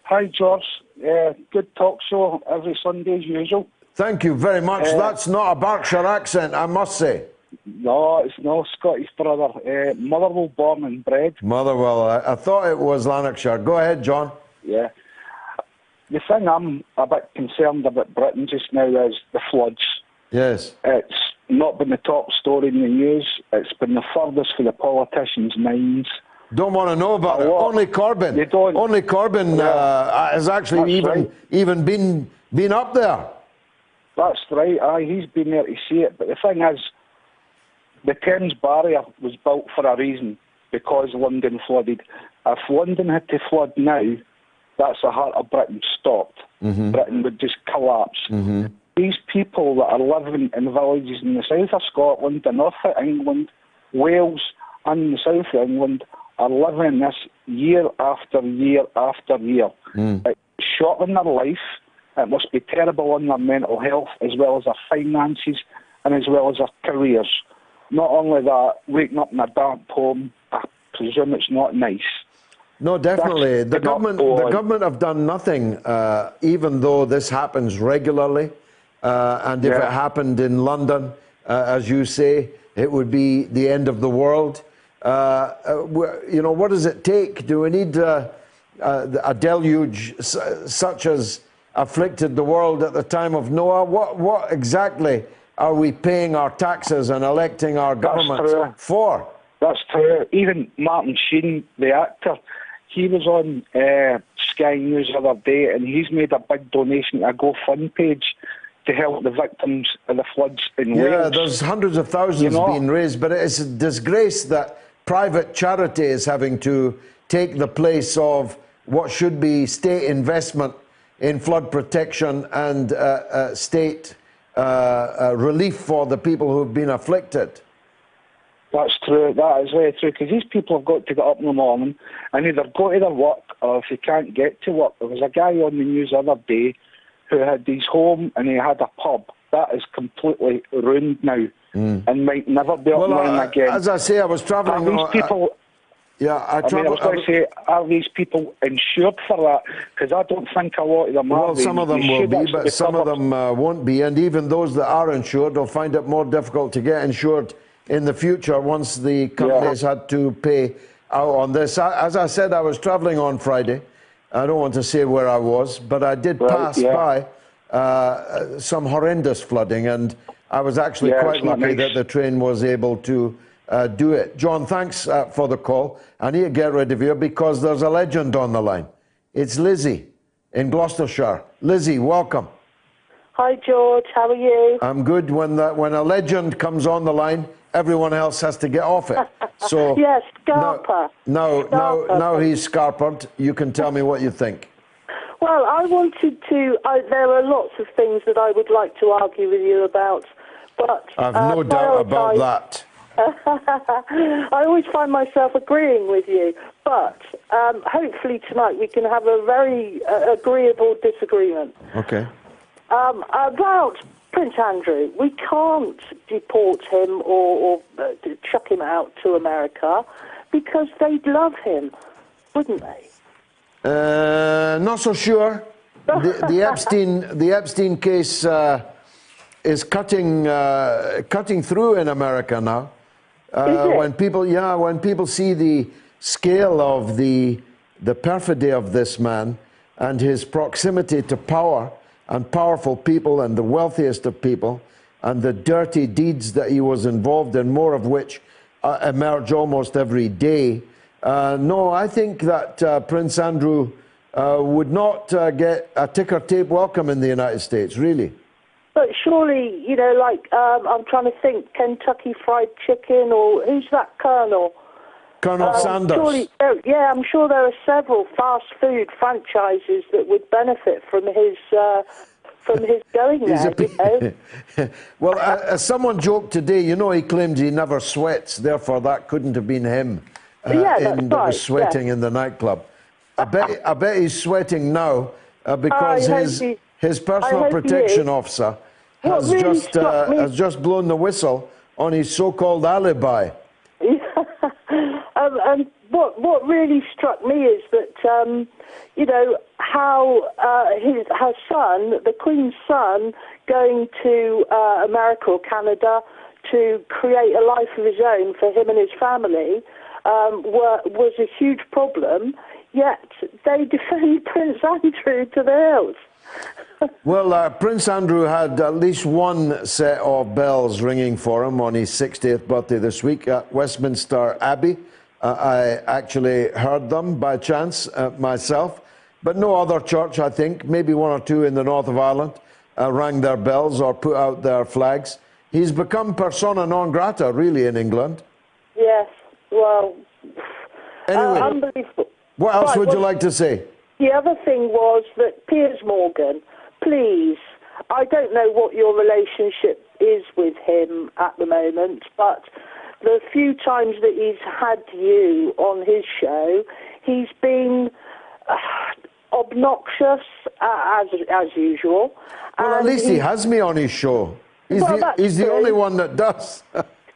Hi, George. Good talk show every Sunday as usual. Thank you very much. That's not a Berkshire accent, I must say. No, it's no Scottish, brother. Motherwell born and bred. Motherwell. I thought it was Lanarkshire. Go ahead, John. Yeah. The thing I'm a bit concerned about Britain just now is the floods. Yes. It's not been the top story in the news. It's been the furthest for the politicians' minds. Don't want to know about it. Only Corbyn. They don't. Only Corbyn has actually even been up there. That's right. Aye, he's been there to see it. But the thing is, the Thames Barrier was built for a reason, because London flooded. If London had to flood now, that's the heart of Britain stopped. Britain would just collapse. These people that are living in villages in the south of Scotland, the north of England, Wales, and the south of England are living this year after year after year. It's shortening their life. It must be terrible on their mental health, as well as their finances, and as well as their careers. Not only that, waking up in a damp home, I presume it's not nice. No, definitely. The government have done nothing, even though this happens regularly. And if it happened in London, as you say, it would be the end of the world. You know, what does it take? Do we need a deluge such as afflicted the world at the time of Noah? What exactly are we paying our taxes and electing our government for? That's true. Even Martin Sheen, the actor, he was on Sky News the other day, and he's made a big donation to a GoFund page to help the victims of the floods in Wales. Yeah, there's hundreds of thousands being raised, but it's a disgrace that private charity is having to take the place of what should be state investment in flood protection and state relief for the people who've been afflicted. That's true. That is very true, because these people have got to get up in the morning and either go to their work, or if they can't get to work. There was a guy on the news the other day who had his home and he had a pub. That is completely ruined now and might never be up and running again. As I say, I was travelling. Are these people? I was going to say, are these people insured for that? Because I don't think a lot of them are. Well, some of them will be, but some of them won't be. And even those that are insured will find it more difficult to get insured in the future once the companies had to pay out on this. As I said, I was travelling on Friday. I don't want to say where I was, but I did pass by some horrendous flooding, and I was actually quite lucky that the train was able to do it. John, thanks for the call. I need to get rid of you because there's a legend on the line. It's Lizzie in Gloucestershire. Lizzie, welcome. Hi, George. How are you? I'm good. When a legend comes on the line, everyone else has to get off it. So yes, Scarper. Now he's scarpered. You can tell me what you think. Well, I wanted to. There are lots of things that I would like to argue with you about, but I've no doubt about that. I always find myself agreeing with you, but hopefully tonight we can have a very agreeable disagreement. Okay. About Prince Andrew, we can't deport him or chuck him out to America because they'd love him, wouldn't they? Not so sure. The Epstein case is cutting through in America now. When people see the scale of the perfidy of this man and his proximity to power and powerful people and the wealthiest of people, and the dirty deeds that he was involved in, more of which emerge almost every day. No, I think that Prince Andrew would not get a ticker tape welcome in the United States, really. But surely, you know, like, I'm trying to think, Kentucky Fried Chicken, or who's that Colonel? Colonel Sanders. Surely, I'm sure there are several fast food franchises that would benefit from his going there, you know? Well, as someone joked today, you know, he claimed he never sweats, therefore that couldn't have been him that was sweating in the nightclub. I bet he's sweating now because his personal protection officer has just blown the whistle on his so-called alibi. And what really struck me is that, you know, how her son, the Queen's son, going to America or Canada to create a life of his own for him and his family was a huge problem, yet they defend Prince Andrew to the hills. Well, Prince Andrew had at least one set of bells ringing for him on his 60th birthday this week at Westminster Abbey. I actually heard them by chance myself, but no other church, I think, maybe one or two in the north of Ireland, rang their bells or put out their flags. He's become persona non grata, really, in England. Yes, well, anyway, unbelievable. What else would you like to say? The other thing was that Piers Morgan, please, I don't know what your relationship is with him at the moment, but the few times that he's had you on his show, he's been obnoxious, as usual. Well, at least he has me on his show. He's the only one that does.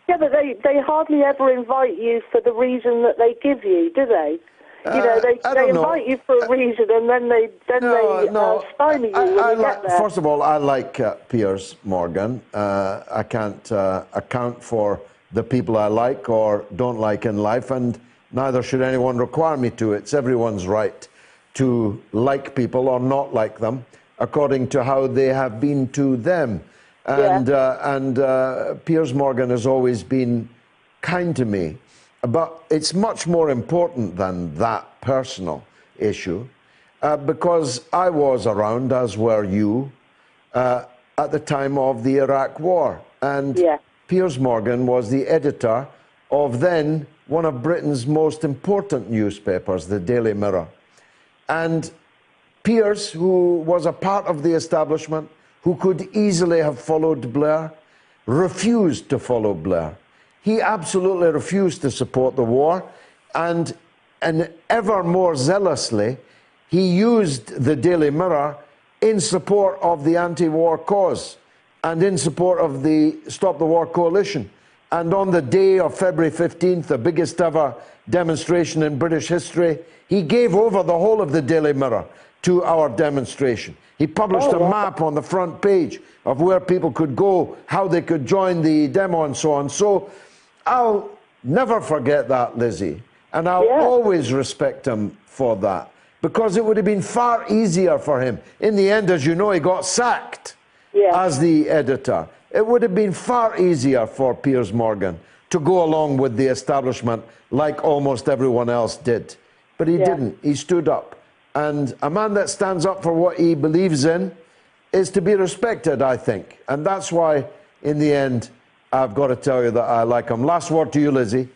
Yeah, but they hardly ever invite you for the reason that they give you, do they? You know, they invite you for a reason, and then they stymie you when you get there. First of all, I like Piers Morgan. I can't account for the people I like or don't like in life, and neither should anyone require me to. It's everyone's right to like people or not like them according to how they have been to them. And Piers Morgan has always been kind to me. But it's much more important than that personal issue, because I was around, as were you, at the time of the Iraq War. And Piers Morgan was the editor of then one of Britain's most important newspapers, the Daily Mirror. And Piers, who was a part of the establishment, who could easily have followed Blair, refused to follow Blair. He absolutely refused to support the war, and ever more zealously, he used the Daily Mirror in support of the anti-war cause and in support of the Stop the War Coalition. And on the day of February 15th, the biggest ever demonstration in British history, he gave over the whole of the Daily Mirror to our demonstration. He published a map on the front page of where people could go, how they could join the demo and so on. So I'll never forget that, Lizzie, and I'll always respect him for that, because it would have been far easier for him. In the end, as you know, he got sacked as the editor. It would have been far easier for Piers Morgan to go along with the establishment like almost everyone else did. But he didn't. He stood up. And a man that stands up for what he believes in is to be respected, I think. And that's why, in the end, I've got to tell you that I like him. Last word to you, Lizzie.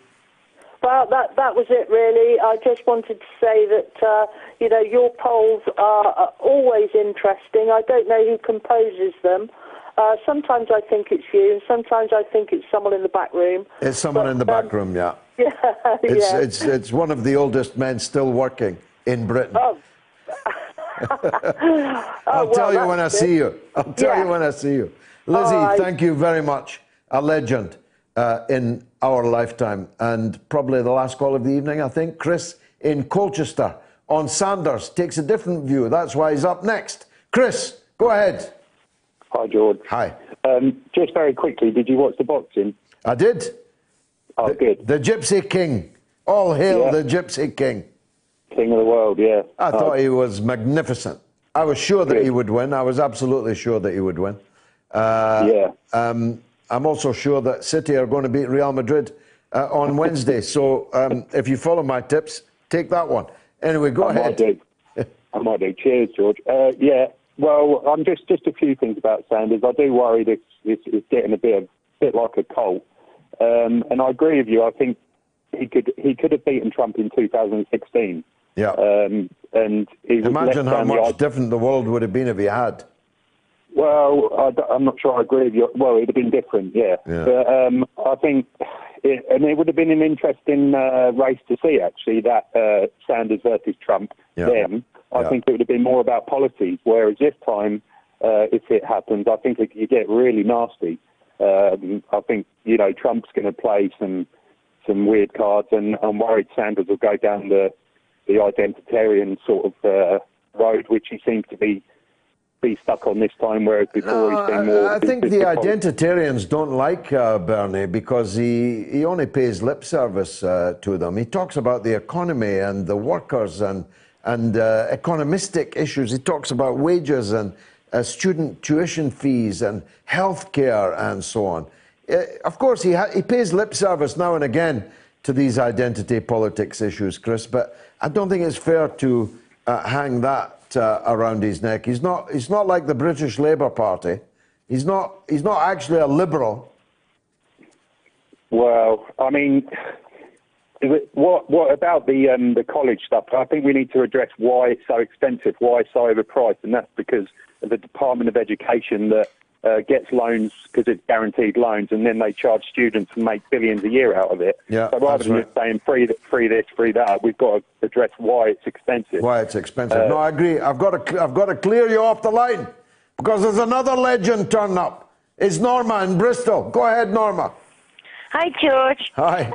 Well, that was it, really. I just wanted to say that, you know, your polls are always interesting. I don't know who composes them. Sometimes I think it's you, and sometimes I think it's someone in the back room. It's someone in the back room, yeah. It's one of the oldest men still working in Britain. I'll tell you when I see you. I'll tell you when I see you. Lizzie, thank you very much. A legend in our lifetime, and probably the last call of the evening, I think. Chris in Colchester on Sanders takes a different view. That's why he's up next. Chris, go ahead. Hi, George. Hi. Just very quickly, did you watch the boxing? I did. Oh, good. The Gypsy King. All hail the Gypsy King. King of the world, yeah. I thought he was magnificent. I was sure that he would win. I was absolutely sure that he would win. I'm also sure that City are going to beat Real Madrid on Wednesday. So if you follow my tips, take that one. Anyway, go ahead. I might do. Cheers, George. Well, I'm just a few things about Sanders. I do worry that it's getting a bit like a cult. And I agree with you. I think he could have beaten Trump in 2016. Yeah. And imagine how much different the world would have been if he had. Well, I'm not sure I agree with you. Well, it'd have been different, yeah. But I think, it would have been an interesting race to see, actually, that Sanders versus Trump then. I think it would have been more about policies, whereas this time, if it happens, I think you get really nasty. I think, you know, Trump's going to play some weird cards, and I'm worried Sanders will go down the identitarian sort of road, which he seems to be stuck on this time, whereas before he's been more... I think the identitarians don't like Bernie because he only pays lip service to them. He talks about the economy and the workers and economistic issues. He talks about wages and student tuition fees and health care and so on. Of course, he pays lip service now and again to these identity politics issues, Chris, but I don't think it's fair to hang that around his neck. He's not like the British Labour Party. He's not actually a liberal. Well, I mean, what about the college stuff? I think we need to address why it's so expensive, why it's so overpriced, and that's because of the Department of Education that gets loans because it's guaranteed loans, and then they charge students and make billions a year out of it. Yeah, so rather than just saying free this, free that, we've got to address why it's expensive. Why it's expensive? No, I agree. I've got to clear you off the line because there's another legend turning up. It's Norma in Bristol. Go ahead, Norma. Hi, George. Hi.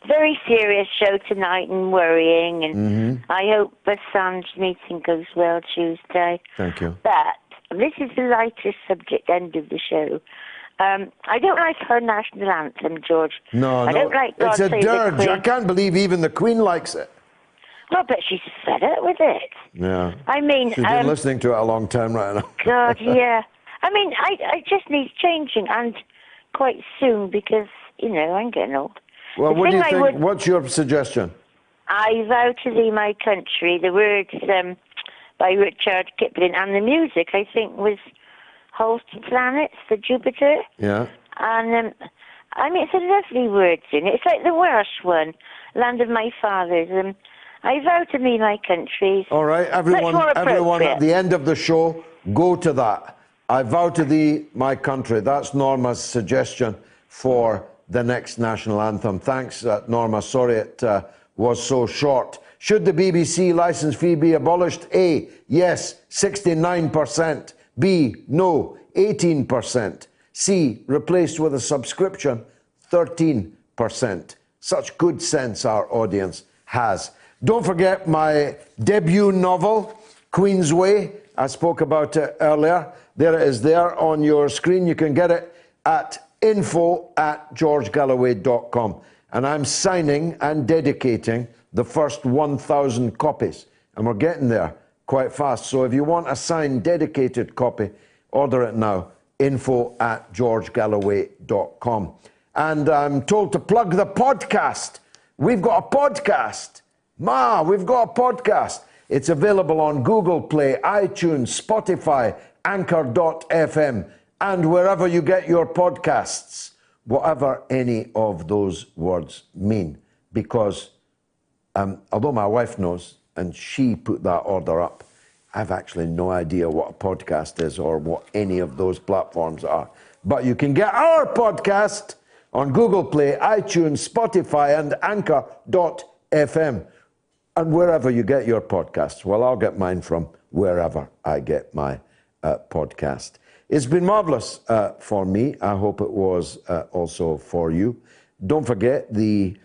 Very serious show tonight and worrying, and I hope Assange meeting goes well Tuesday. Thank you. But this is the lightest subject end of the show. I don't like her national anthem, George. No, I don't like God it's a Save the dirge. Queen. I can't believe even the Queen likes it. Well, but she's fed up with it. Yeah. I mean, she's been listening to it a long time right now. God, yeah. I mean, I just need changing, and quite soon, because, you know, I'm getting old. Well, The what do you thing think? What's your suggestion? I vow to thee, my country. The words by Richard Kipling, and the music, I think, was Whole Planets, the Jupiter. Yeah. And, I mean, it's a lovely words in it. It's like the Welsh one, Land of My Fathers. I vow to thee, my country. All right, everyone at the end of the show, go to that. I vow to thee, my country. That's Norma's suggestion for the next national anthem. Thanks, Norma. Sorry it was so short. Should the BBC licence fee be abolished? A, yes, 69%. B, no, 18%. C, replaced with a subscription, 13%. Such good sense our audience has. Don't forget my debut novel, Queen's Way. I spoke about it earlier. There it is there on your screen. You can get it at info@georgegalloway.com. And I'm signing and dedicating the first 1,000 copies. And we're getting there quite fast. So if you want a signed, dedicated copy, order it now. info@georgegalloway.com. And I'm told to plug the podcast. We've got a podcast. We've got a podcast. It's available on Google Play, iTunes, Spotify, Anchor.fm, and wherever you get your podcasts, whatever any of those words mean. Because although my wife knows, and she put that order up, I've actually no idea what a podcast is or what any of those platforms are. But you can get our podcast on Google Play, iTunes, Spotify, and Anchor.fm. And wherever you get your podcasts. Well, I'll get mine from wherever I get my podcast. It's been marvellous for me. I hope it was also for you. Don't forget the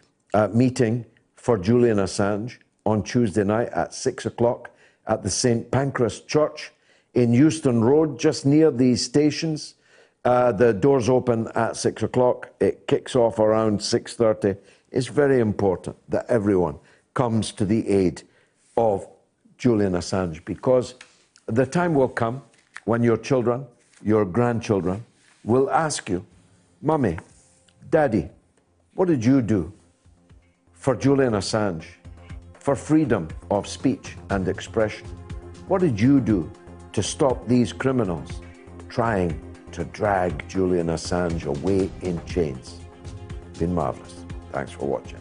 meeting for Julian Assange on Tuesday night at 6 o'clock at the St. Pancras Church in Euston Road, just near the stations. The doors open at 6 o'clock. It kicks off around 6:30. It's very important that everyone comes to the aid of Julian Assange, because the time will come when your children, your grandchildren, will ask you, Mummy, Daddy, what did you do for Julian Assange, for freedom of speech and expression? What did you do to stop these criminals trying to drag Julian Assange away in chains? Been marvellous. Thanks for watching.